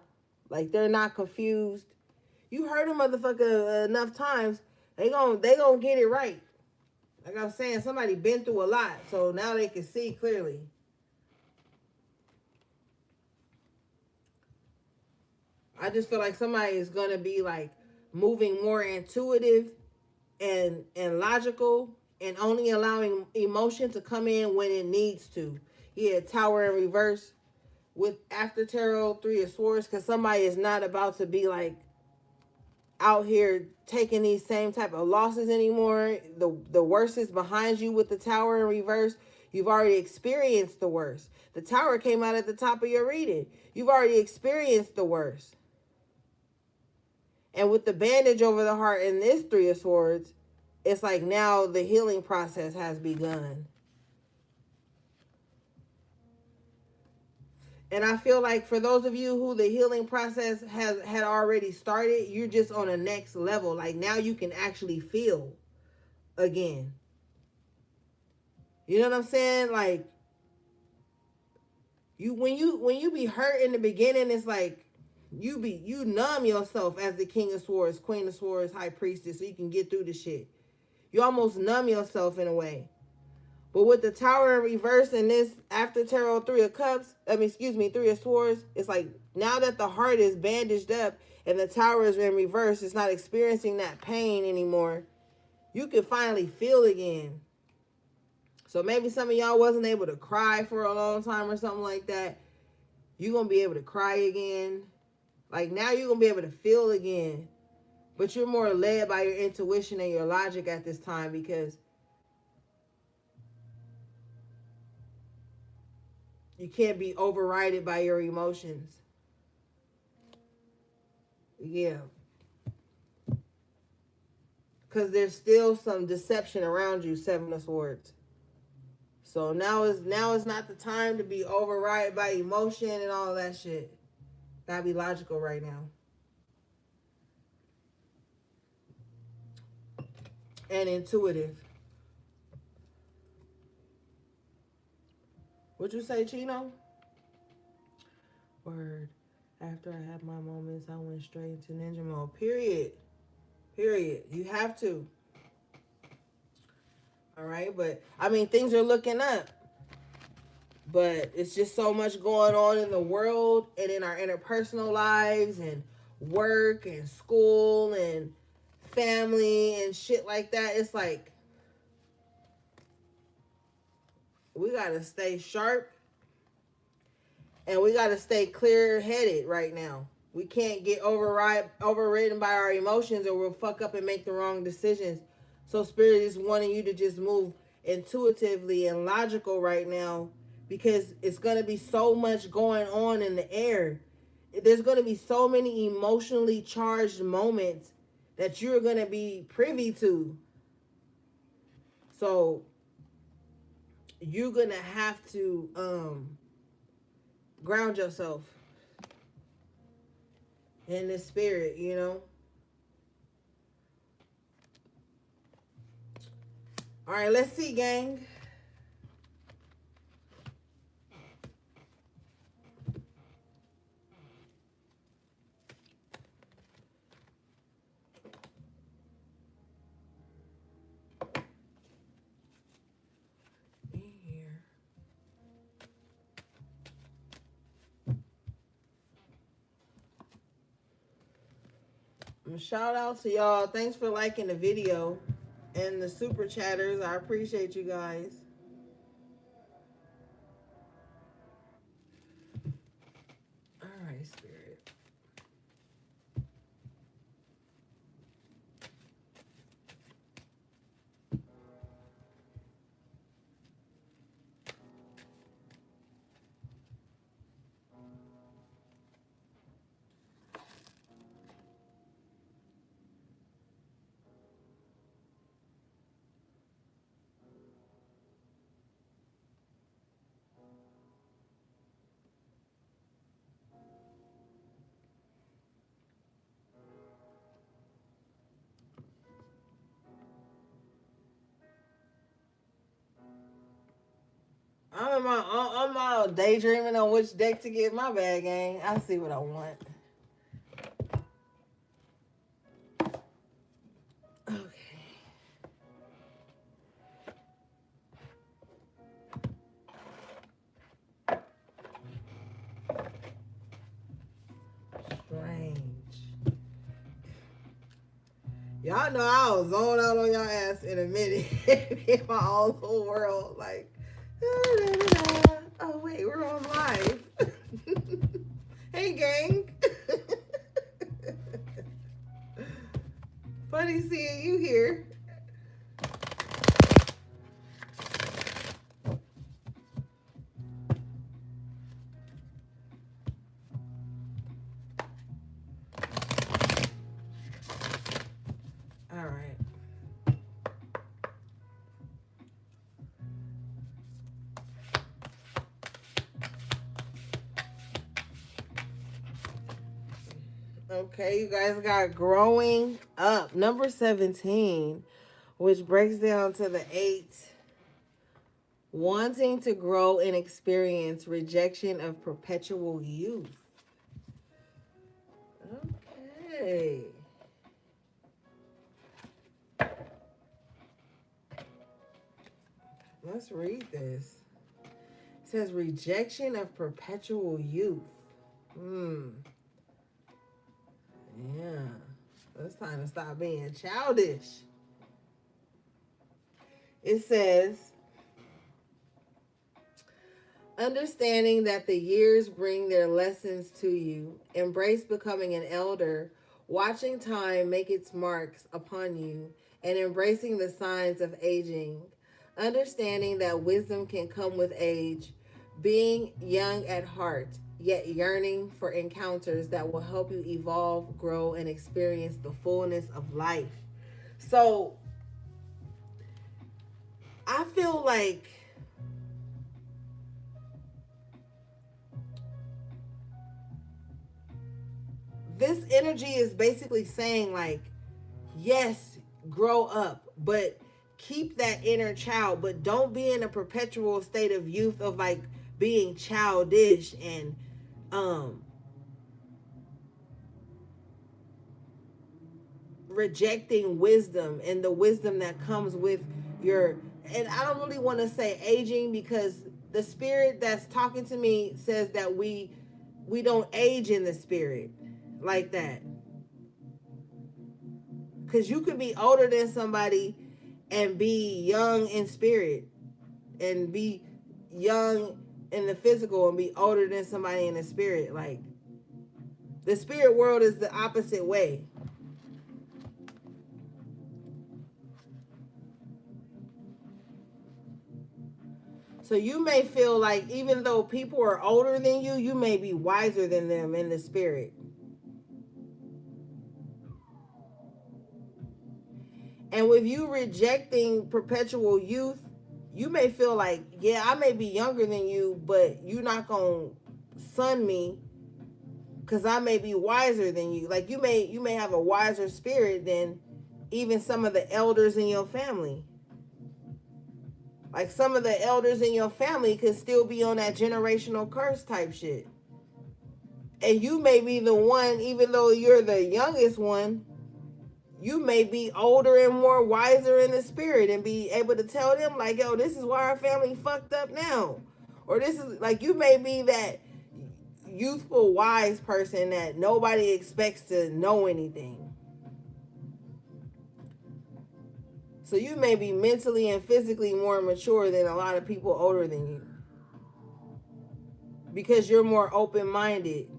[SPEAKER 1] Like they're not confused. You heard a motherfucker enough times, they gonna get it right. Like I'm saying, somebody been through a lot, so now they can see clearly. I just feel like somebody is gonna be like moving more intuitive and logical and only allowing emotion to come in when it needs to. Yeah, Tower in reverse with after tarot, Three of Swords, because somebody is not about to be like out here taking these same type of losses anymore. The worst is behind you with the Tower in reverse. You've already experienced the worst. The Tower came out at the top of your reading. You've already experienced the worst. And with the bandage over the heart in this Three of Swords, it's like now the healing process has begun. And I feel like for those of you who the healing process had already started, you're just on a next level. Like now you can actually feel again. You know what I'm saying? Like when you be hurt in the beginning, it's like you numb yourself as the King of Swords, Queen of Swords, High Priestess, so you can get through the shit. You almost numb yourself in a way. But with the Tower in reverse and this after tarot Three of Swords, it's like now that the heart is bandaged up and the Tower is in reverse, it's not experiencing that pain anymore. You can finally feel again. So maybe some of y'all wasn't able to cry for a long time or something like that. You're going to be able to cry again. Like now you're going to be able to feel again. But you're more led by your intuition and your logic at this time because you can't be overridden by your emotions. Yeah. Because there's still some deception around you, Seven of Swords. So now is not the time to be overridden by emotion and all that shit. Gotta be logical right now. And intuitive. What'd you say, Chino? Word. After I had my moments, I went straight into ninja mode. Period. You have to. All right, but I mean, things are looking up. But it's just so much going on in the world and in our interpersonal lives and work and school and family and shit like that, it's like we gotta stay sharp and we gotta stay clear-headed right now. We can't get overridden by our emotions, or we'll fuck up and make the wrong decisions. So Spirit is wanting you to just move intuitively and logical right now, because it's gonna be so much going on in the air. There's gonna be so many emotionally charged moments that you're gonna be privy to. So you're gonna have to ground yourself in the spirit, you know. All right, let's see, gang. Shout out to y'all. Thanks for liking the video and the super chatters. I appreciate you guys. All right, Spirit. I'm out daydreaming on which deck to get my bag, gang. I see what I want. Okay. Strange. Y'all know I was zoned out on y'all ass in a minute. In my own little world. Like, da, da, da, da. Oh, wait, we're on live. Hey, gang. Funny seeing you here. All right. Okay, you guys got growing up. Number 17, which breaks down to the 8. Wanting to grow and experience rejection of perpetual youth. Okay. Let's read this. It says rejection of perpetual youth. Yeah. It's time to stop being childish. It says, understanding that the years bring their lessons to you, embrace becoming an elder, watching time make its marks upon you, and embracing the signs of aging. Understanding that wisdom can come with age, being young at heart, yet yearning for encounters that will help you evolve, grow, and experience the fullness of life. So, I feel like this energy is basically saying, like, yes, grow up, but keep that inner child, but don't be in a perpetual state of youth of like being childish and rejecting wisdom and the wisdom that comes with your, and I don't really want to say aging, because the spirit that's talking to me says that we don't age in the spirit like that. Because you could be older than somebody and be young in spirit, and be young in the physical and be older than somebody in the spirit. Like, the spirit world is the opposite way. So you may feel like even though people are older than you, you may be wiser than them in the spirit. And with you rejecting perpetual youth, you may feel like, yeah, I may be younger than you, but you're not going to son me because I may be wiser than you. Like, you may have a wiser spirit than even some of the elders in your family. Like, some of the elders in your family could still be on that generational curse type shit. And you may be the one, even though you're the youngest one, you may be older and more wiser in the spirit and be able to tell them, like, yo, this is why our family fucked up now. Or this is, like, you may be that youthful, wise person that nobody expects to know anything. So you may be mentally and physically more mature than a lot of people older than you. Because you're more open-minded.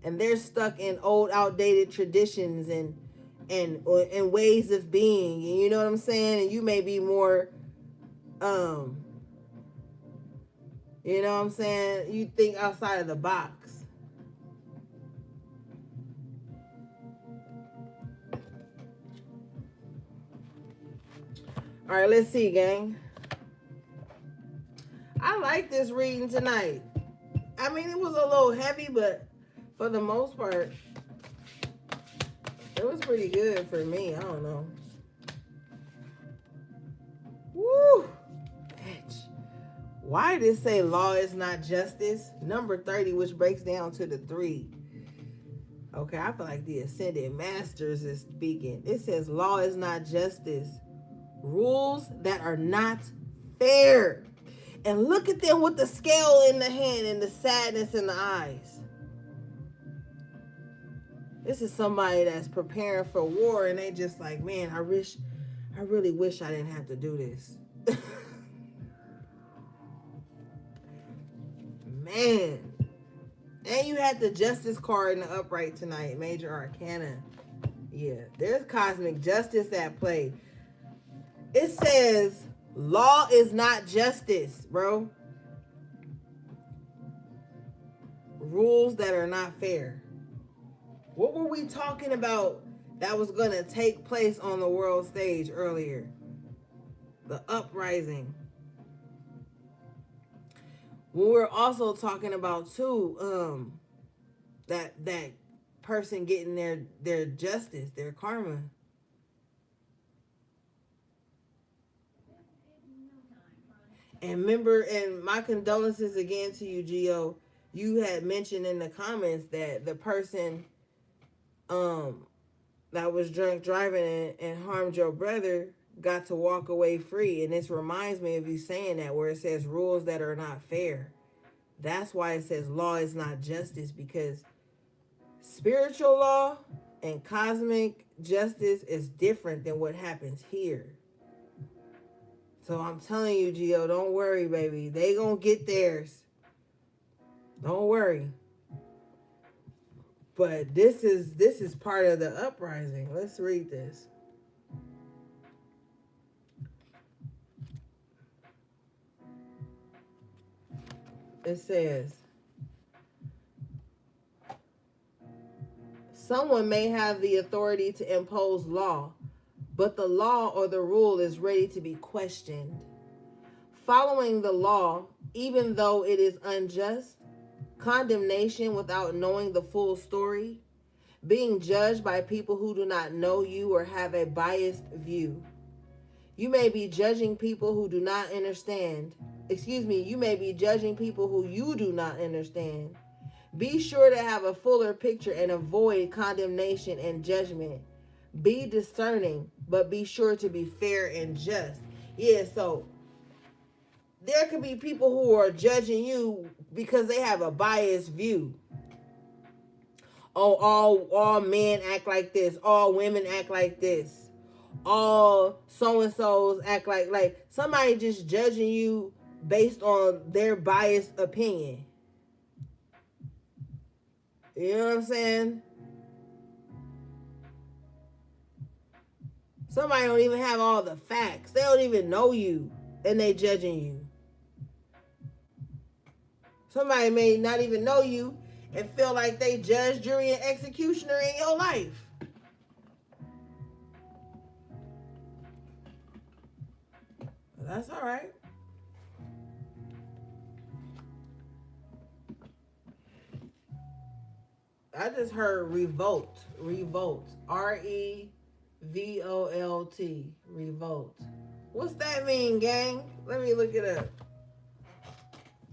[SPEAKER 1] And they're stuck in old, outdated traditions and ways of being. And you know what I'm saying? And you may be more, you know what I'm saying? You think outside of the box. All right, let's see, gang. I like this reading tonight. I mean, it was a little heavy, but for the most part, it was pretty good for me. I don't know. Woo! Bitch. Why did it say law is not justice? Number 30, which breaks down to the 3. Okay, I feel like the Ascended Masters is speaking. It says law is not justice. Rules that are not fair. And look at them with the scale in the hand and the sadness in the eyes. This is somebody that's preparing for war and they just like, man, I really wish I didn't have to do this. Man. And you had the Justice card in the upright tonight, Major Arcana. Yeah, there's cosmic justice at play. It says law is not justice, bro. Rules that are not fair. What were we talking about that was going to take place on the world stage earlier? The uprising. We were also talking about too, that person getting their justice, their karma. And remember, and my condolences again to you, Gio. You had mentioned in the comments that the person that was drunk driving and harmed your brother got to walk away free. And this reminds me of you saying that, where it says rules that are not fair. That's why it says law is not justice, because spiritual law and cosmic justice is different than what happens here. So I'm telling you, Gio, don't worry, baby. They gonna get theirs. Don't worry. But this is part of the uprising. Let's read this. It says, someone may have the authority to impose law, but the law or the rule is ready to be questioned. Following the law, even though it is unjust, condemnation without knowing the full story, being judged by people who do not know you or have a biased view. You may be judging people who do not understand. You may be judging people who you do not understand. Be sure to have a fuller picture and avoid condemnation and judgment. Be discerning, but be sure to be fair and just. Yeah, so there could be people who are judging you because they have a biased view. Oh, all men act like this. All women act like this. All so and so's act like somebody just judging you based on their biased opinion. You know what I'm saying? Somebody don't even have all the facts. They don't even know you, and they judging you. Somebody may not even know you and feel like they judge, jury, and executioner in your life. That's all right. I just heard revolt. Revolt. REVOLT. Revolt. What's that mean, gang? Let me look it up.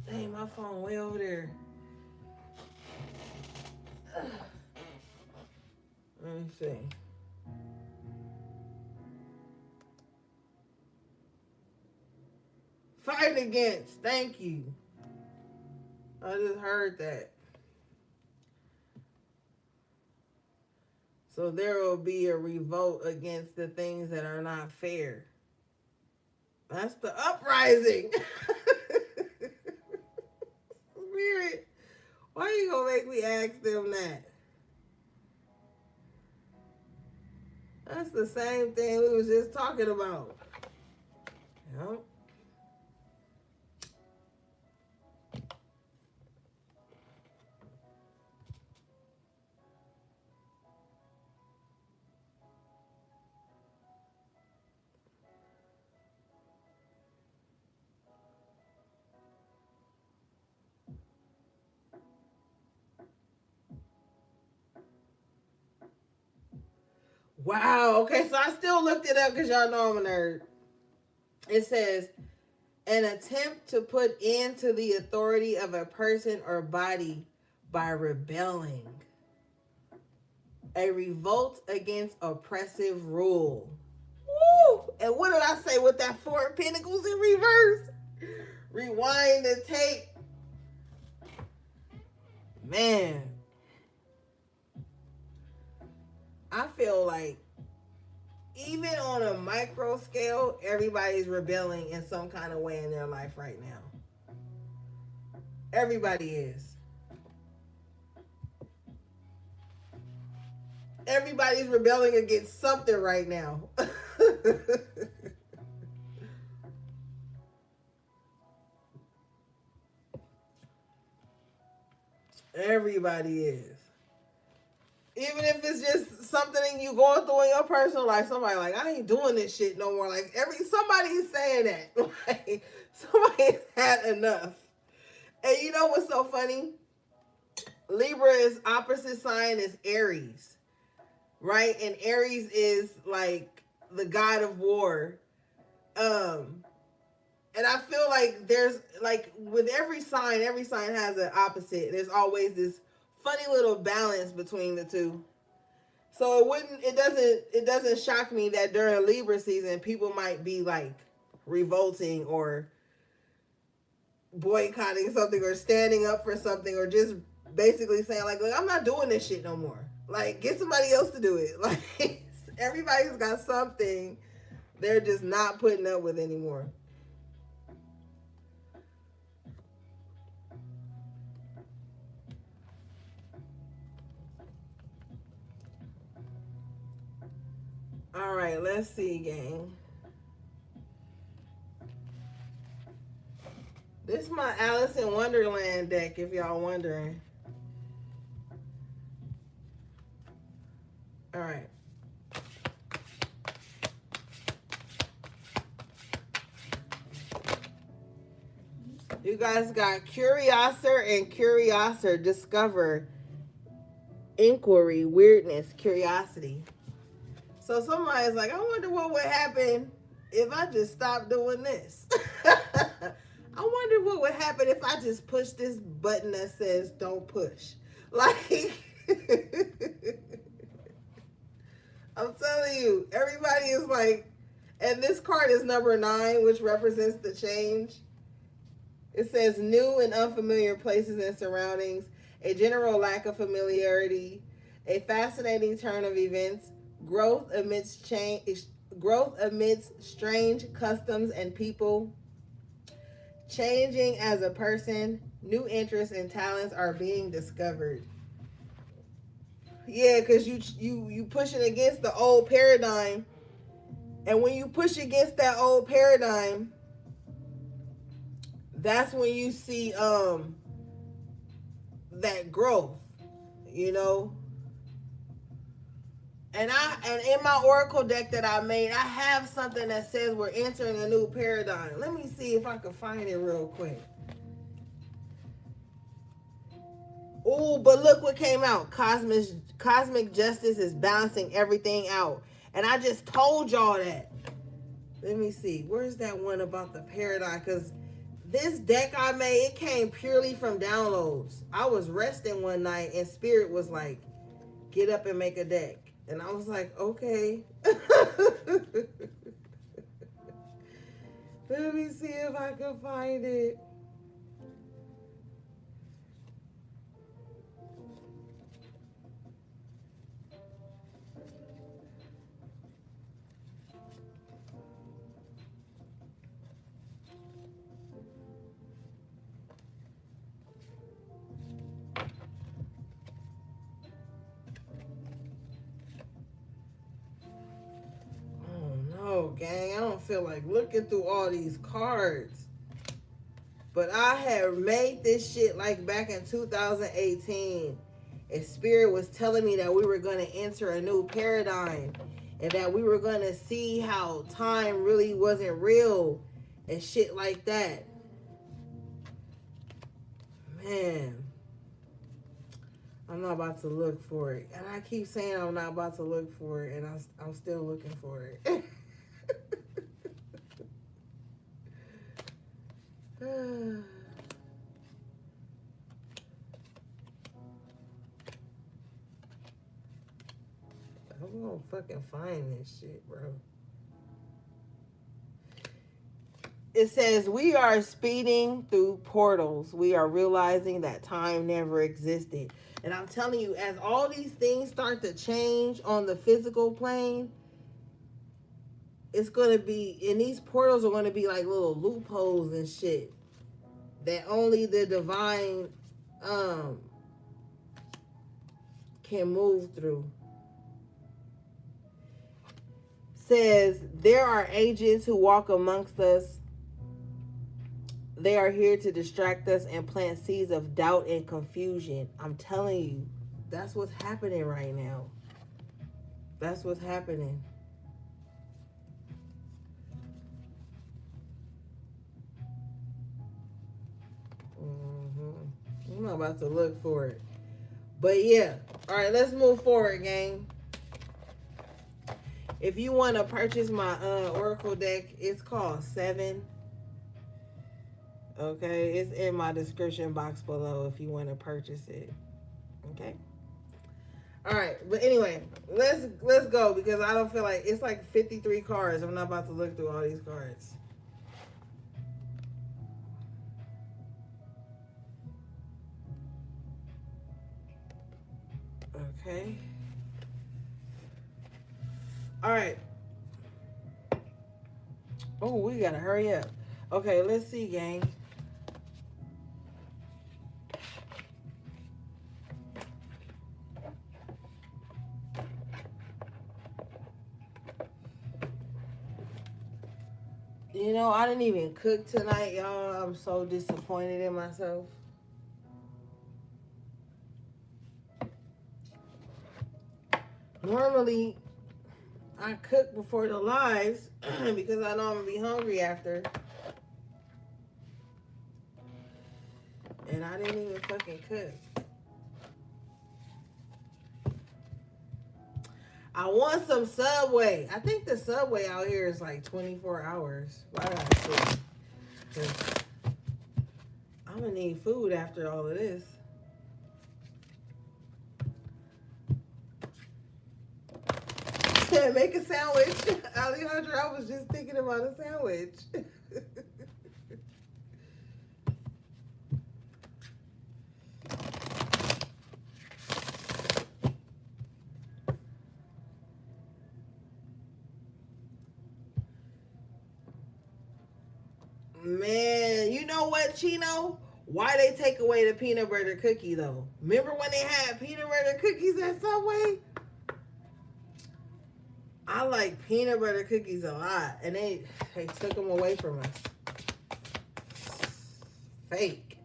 [SPEAKER 1] Dang, my phone way over there. Let me see. Fight against. Thank you. I just heard that. So there will be a revolt against the things that are not fair. That's the uprising. Spirit, why you gonna make me ask them that? That's the same thing we was just talking about. Yep. Wow. Okay, so I still looked it up because y'all know I'm a nerd. It says an attempt to put into the authority of a person or body by rebelling. A revolt against oppressive rule. Woo! And what did I say with that Four of Pentacles in reverse? Rewind the tape. Man, I feel like even on a micro scale, everybody's rebelling in some kind of way in their life right now. Everybody is. Everybody's rebelling against something right now. Everybody is. Even if it's just something you going through in your personal life, somebody like, I ain't doing this shit no more. Like somebody's saying that. Like somebody's had enough. And you know what's so funny? Libra's opposite sign is Aries, right? And Aries is like the god of war. And I feel like there's like with every sign has an opposite. There's always this funny little balance between the two. So it doesn't shock me that during Libra season people might be like revolting or boycotting something or standing up for something or just basically saying like, look, I'm not doing this shit no more. Like, get somebody else to do it. Like, everybody's got something they're just not putting up with anymore. All right, let's see, gang. This is my Alice in Wonderland deck, if y'all wondering. All right. You guys got Curiosor and Curiosor. Discover, inquiry, weirdness, curiosity. So somebody's like, I wonder what would happen if I just stopped doing this. I wonder what would happen if I just push this button that says don't push. Like, I'm telling you, everybody is like, and this card is number 9, which represents the change. It says new and unfamiliar places and surroundings, a general lack of familiarity, A fascinating turn of events. Growth amidst change. Growth amidst strange customs and people. Changing as a person. New interests and talents are being discovered. Yeah, because you pushing against the old paradigm, and when you push against that old paradigm, that's when you see that growth, you know. And in my oracle deck that I made, I have something that says we're entering a new paradigm. Let me see if I can find it real quick. Oh, but look what came out. Cosmic justice is balancing everything out. And I just told y'all that. Let me see. Where's that one about the paradigm? Because this deck I made, it came purely from downloads. I was resting one night and Spirit was like, get up and make a deck. And I was like, okay. Let me see if I can find it. Oh, gang, I don't feel like looking through all these cards. But I had made this shit like back in 2018. And Spirit was telling me that we were going to enter a new paradigm. And that we were going to see how time really wasn't real. And shit like that. Man. I'm not about to look for it. And I keep saying I'm not about to look for it. And I'm still looking for it. I'm gonna fucking find this shit, bro. It says, we are speeding through portals. We are realizing that time never existed. And I'm telling you, as all these things start to change on the physical plane, it's going to be, and these portals are going to be like little loopholes and shit that only the divine can move through. Says, there are agents who walk amongst us. They are here to distract us and plant seeds of doubt and confusion. I'm telling you, that's what's happening right now. That's what's happening. I'm not about to look for it. But yeah. All right, let's move forward, gang. If you want to purchase my Oracle deck, it's called 7. Okay, it's in my description box below if you want to purchase it. Okay. All right, but anyway, let's go because I don't feel like it's like 53 cards. I'm not about to look through all these cards. Okay. All right. Oh, we gotta hurry up. Okay, let's see, gang. You know, I didn't even cook tonight, y'all. I'm so disappointed in myself. Normally, I cook before the lives because I know I'm gonna be hungry after. And I didn't even fucking cook. I want some Subway. I think the Subway out here is like 24 hours. I gotta see. I'm gonna need food after all of this. Make a sandwich. Alejandra, I was just thinking about a sandwich. Man, you know what, Chino? Why they take away the peanut butter cookie though? Remember when they had peanut butter cookies at Subway? I like peanut butter cookies a lot, and they took them away from us. Fake.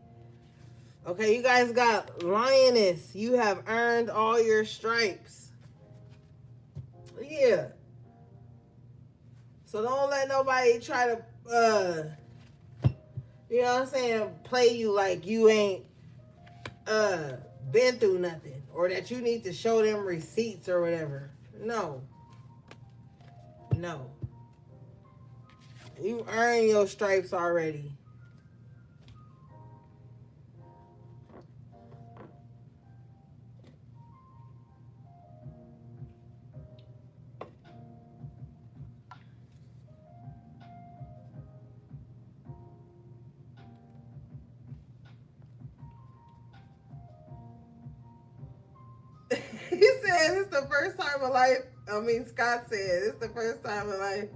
[SPEAKER 1] Okay, you guys got Lioness. You have earned all your stripes. Yeah. So don't let nobody try to, you know what I'm saying, play you like you ain't been through nothing, or that you need to show them receipts or whatever. No. No. You earned your stripes already. He said it's the first time in life. Scott said it's the first time in life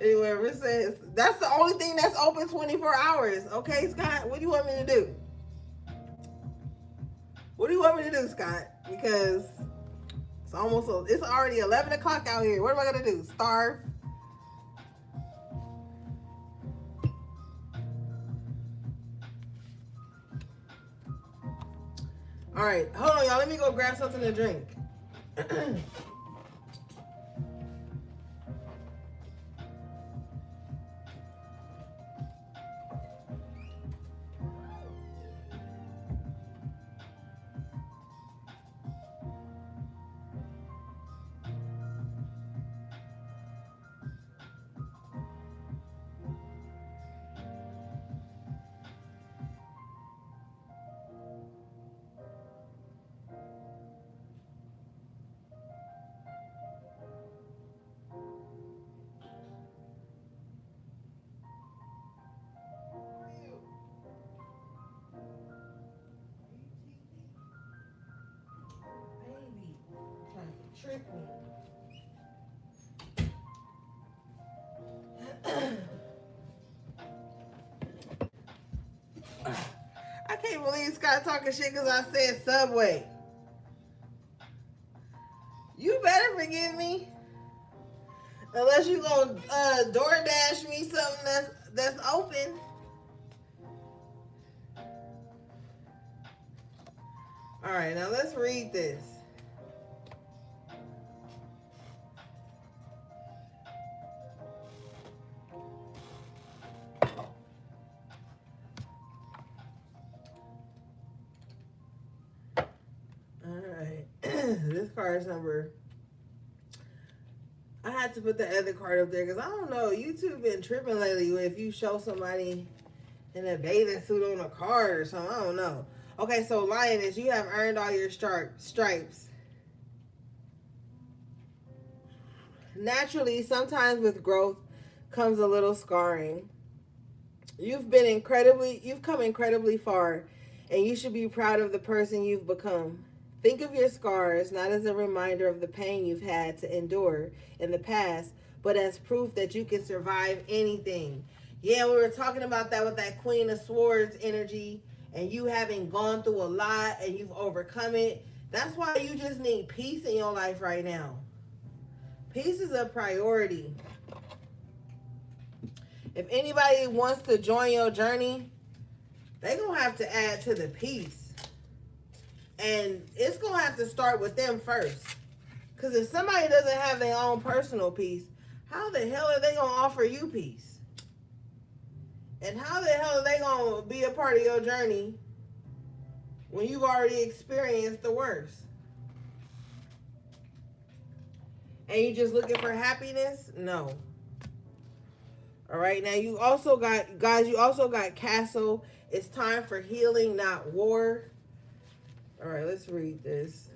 [SPEAKER 1] anyone ever says. That's the only thing that's open 24 hours. Okay, Scott, what do you want me to do? What do you want me to do, Scott? Because it's already 11 o'clock out here. What am I going to do? Starve? All right, hold on, y'all. Let me go grab something to drink. Trick me. I can't believe Scott talking shit because I said Subway. You better forgive me. Unless you gonna DoorDash me something that's open. All right, now let's read this. This card's number. I had to put the other card up there because I don't know. YouTube been tripping lately if you show somebody in a bathing suit on a card or something. I don't know. Okay, so Lioness, you have earned all your stripes. Naturally, sometimes with growth comes a little scarring. You've come incredibly far, and you should be proud of the person you've become. Think of your scars not as a reminder of the pain you've had to endure in the past, but as proof that you can survive anything. Yeah, we were talking about that with that Queen of Swords energy, and you having gone through a lot and you've overcome it. That's why you just need peace in your life right now. Peace is a priority. If anybody wants to join your journey, they're going to have to add to the peace. And it's going to have to start with them first. Because if somebody doesn't have their own personal peace, how the hell are they going to offer you peace? And how the hell are they going to be a part of your journey when you've already experienced the worst? And you just looking for happiness? No. All right, now you also got Castle. It's time for healing, not war. All right, let's read this.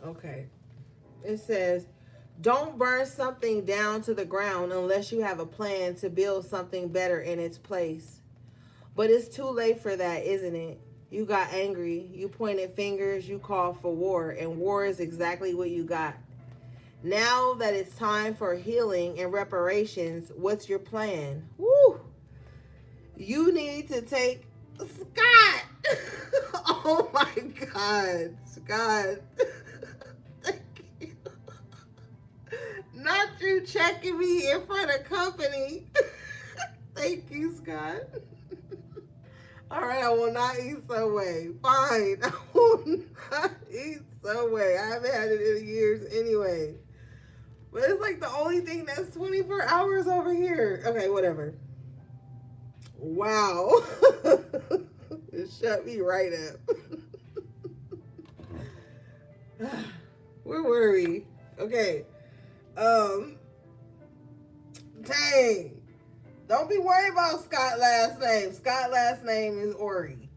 [SPEAKER 1] Okay. It says, don't burn something down to the ground unless you have a plan to build something better in its place. But it's too late for that, isn't it? You got angry, you pointed fingers, you called for war, and war is exactly what you got. Now that it's time for healing and reparations, what's your plan? Woo! You need to take Scott. Oh my God, Scott. Thank you. Not you checking me in front of company. Thank you, Scott. All right, I will not eat Subway. Fine, I will not eat Subway. I haven't had it in years anyway. But it's like the only thing that's 24 hours over here. Okay, whatever. Wow. It shut me right up. Where were we? Okay. Dang. Don't be worried about Scott last name. Scott last name is Ori.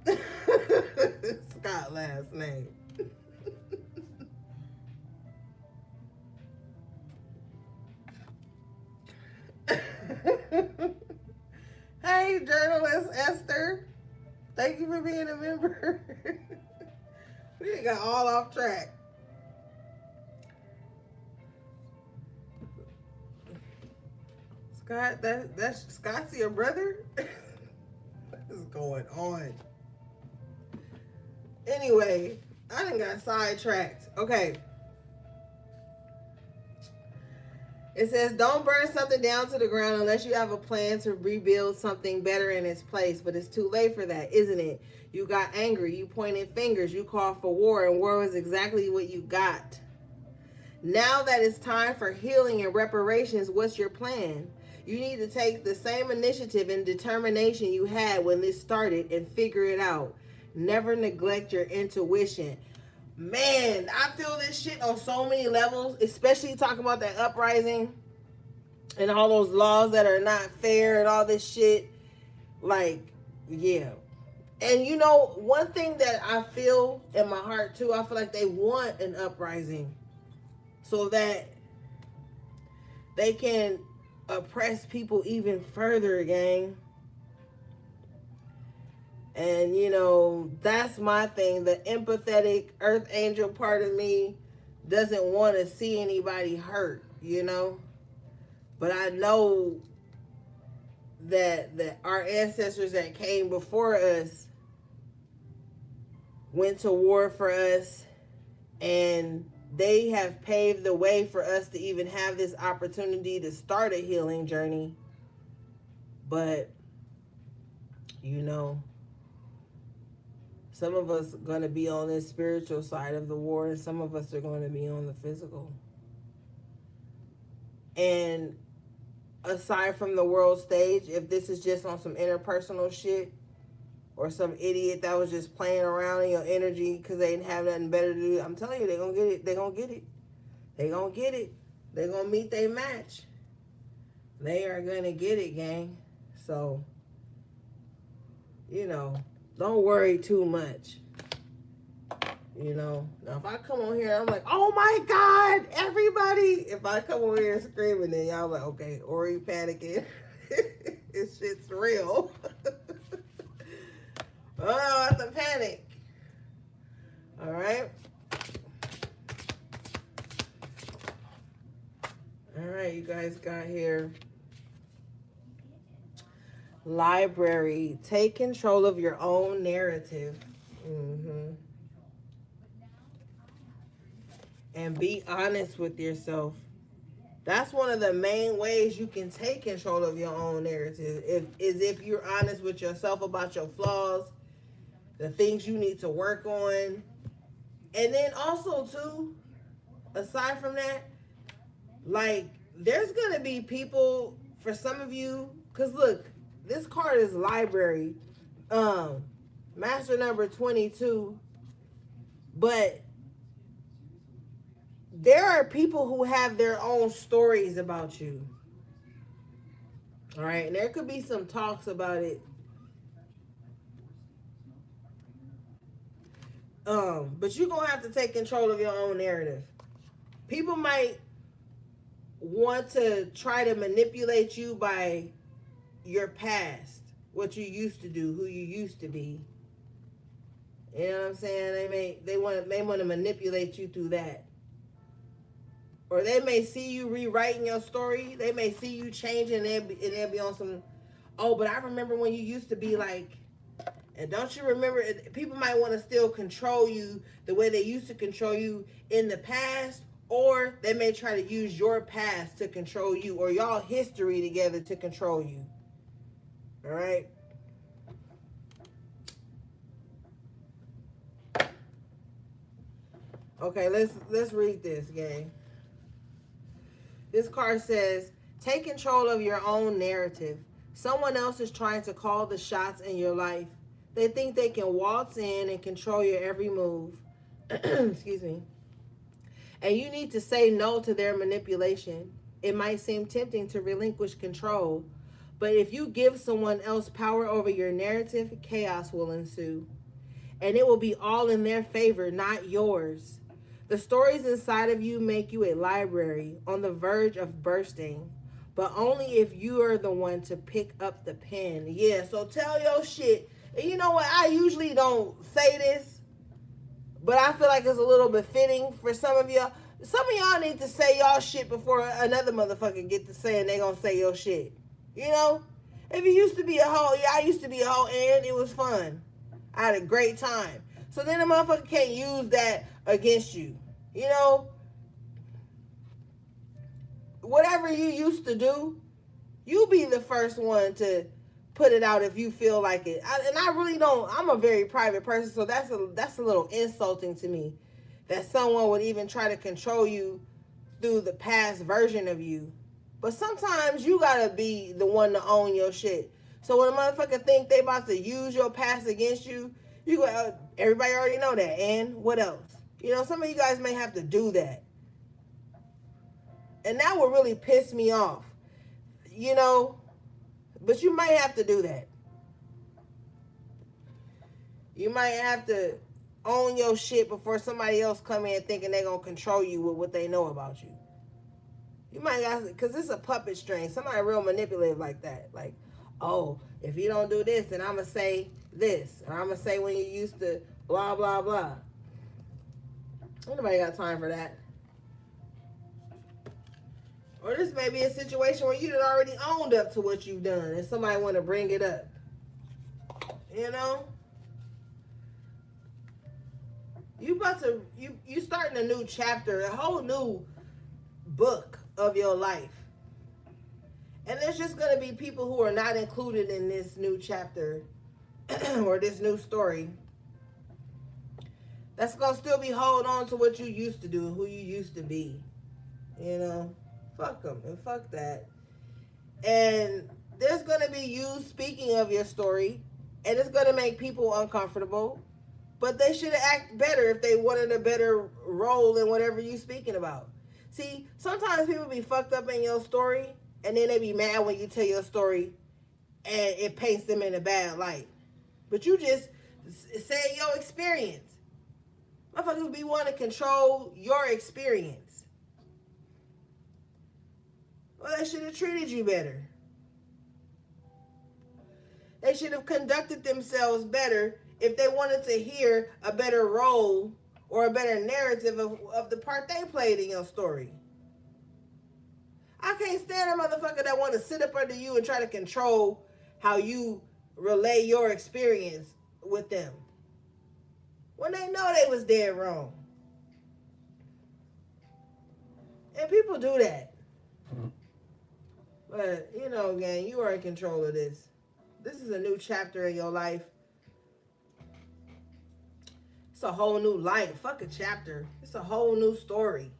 [SPEAKER 1] Scott last name. Hey, journalist Esther. Thank you for being a member. We got all off track. Scott, that's Scott's your brother? What is going on? Anyway, I done got sidetracked. Okay. It says, don't burn something down to the ground unless you have a plan to rebuild something better in its place. But it's too late for that, isn't it? You got angry. You pointed fingers. You called for war. And war was exactly what you got. Now that it's time for healing and reparations, what's your plan? You need to take the same initiative and determination you had when this started and figure it out. Never neglect your intuition. Man, I feel this shit on so many levels, especially talking about that uprising and all those laws that are not fair and all this shit. Like, yeah. And you know, one thing that I feel in my heart too, I feel like they want an uprising so that they can oppress people even further, gang. And, you know, that's my thing. The empathetic earth angel part of me doesn't want to see anybody hurt, you know? But I know that our ancestors that came before us went to war for us, and they have paved the way for us to even have this opportunity to start a healing journey. But, you know, some of us are going to be on this spiritual side of the war, and some of us are going to be on the physical. And aside from the world stage, if this is just on some interpersonal shit, or some idiot that was just playing around in your energy because they didn't have nothing better to do, I'm telling you, they're going to get it. They're going to get it. They're going to get it. They're going to meet their match. They are going to get it, gang. So, you know, don't worry too much. You know, now if I come on here and I'm like, oh my God, everybody. If I come on here screaming, then y'all like, okay, Ori panicking. This shit's real. Oh, I have to panic. All right. All right, you guys got here. Library. Take control of your own narrative. And be honest with yourself. That's one of the main ways you can take control of your own narrative. If you're honest with yourself about your flaws, the things you need to work on. And then also, too, aside from that, like, there's going to be people, for some of you, because look, this card is library, master number 22, but there are people who have their own stories about you. All right, and there could be some talks about it. But you're going to have to take control of your own narrative. People might want to try to manipulate you by your past, what you used to do, who you used to be. You know what I'm saying? They want to manipulate you through that. Or they may see you rewriting your story. They may see you changing, and they'll be on some, oh, but I remember when you used to be like, and don't you remember, people might want to still control you the way they used to control you in the past, or they may try to use your past to control you, or y'all history together to control you. All right? Okay, let's read this, gang. This card says, take control of your own narrative. Someone else is trying to call the shots in your life. They think they can waltz in and control your every move. Excuse me. And you need to say no to their manipulation. It might seem tempting to relinquish control, but if you give someone else power over your narrative, chaos will ensue. And it will be all in their favor, not yours. The stories inside of you make you a library on the verge of bursting, but only if you are the one to pick up the pen. Yeah, so tell your shit. And you know what? I usually don't say this, but I feel like it's a little bit fitting for some of y'all. Some of y'all need to say y'all shit before another motherfucker get to saying they gonna say your shit. You know? If you used to be a hoe, yeah, I used to be a hoe, and it was fun. I had a great time. So then a motherfucker can't use that against you. You know? Whatever you used to do, you be the first one to put it out if you feel like it. And I really don't. I'm a very private person, so that's a little insulting to me that someone would even try to control you through the past version of you. But sometimes you gotta be the one to own your shit. So when a motherfucker think they about to use your past against you, you go, everybody already know that. And what else? You know, some of you guys may have to do that. And that would really piss me off. You know, but you might have to do that. You might have to own your shit before somebody else come in thinking they're going to control you with what they know about you. You might have to, because it's a puppet string. Somebody real manipulative like that. Like, oh, if you don't do this, then I'm going to say this. Or I'm going to say when you used to blah, blah, blah. Nobody got time for that. Or this may be a situation where you done already owned up to what you've done and somebody want to bring it up. You know? You starting a new chapter, a whole new book of your life. And there's just going to be people who are not included in this new chapter or this new story. That's going to still be holding on to what you used to do and who you used to be. You know? Fuck them and fuck that. And there's going to be you speaking of your story, and it's going to make people uncomfortable, but they should act better if they wanted a better role in whatever you speaking about. See, sometimes people be fucked up in your story, and then they be mad when you tell your story, and it paints them in a bad light. But you just say your experience. Motherfuckers be wanting to control your experience. Well, they should have treated you better. They should have conducted themselves better if they wanted to hear a better role or a better narrative of the part they played in your story. I can't stand a motherfucker that want to sit up under you and try to control how you relay your experience with them when they know they was dead wrong. And people do that. But, you know, gang, you are in control of this. This is a new chapter in your life. It's a whole new life. Fuck a chapter. It's a whole new story.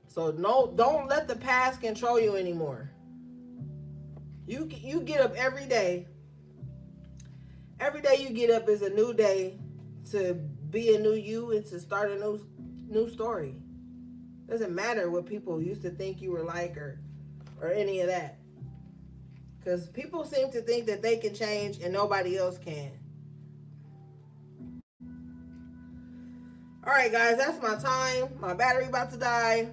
[SPEAKER 1] So don't let the past control you anymore. You get up every day. Every day you get up is a new day to be a new you and to start a new story. Doesn't matter what people used to think you were like or any of that. Because people seem to think that they can change and nobody else can. All right, guys, that's my time. My battery about to die.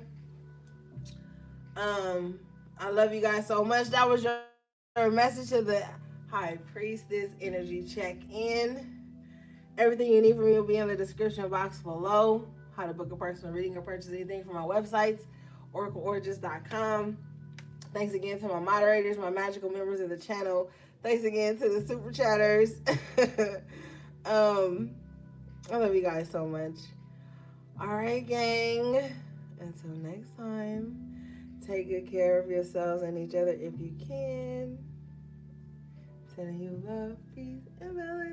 [SPEAKER 1] I love you guys so much. That was your message to the High Priestess Energy Check-In. Everything you need from me will be in the description box below. How to book a personal reading or purchase anything from my websites, oracleorigins.com. Thanks again to my moderators, my magical members of the channel. Thanks again to the super chatters. I love you guys so much. All right, gang. Until next time, take good care of yourselves and each other if you can. Sending you love, peace, and balance.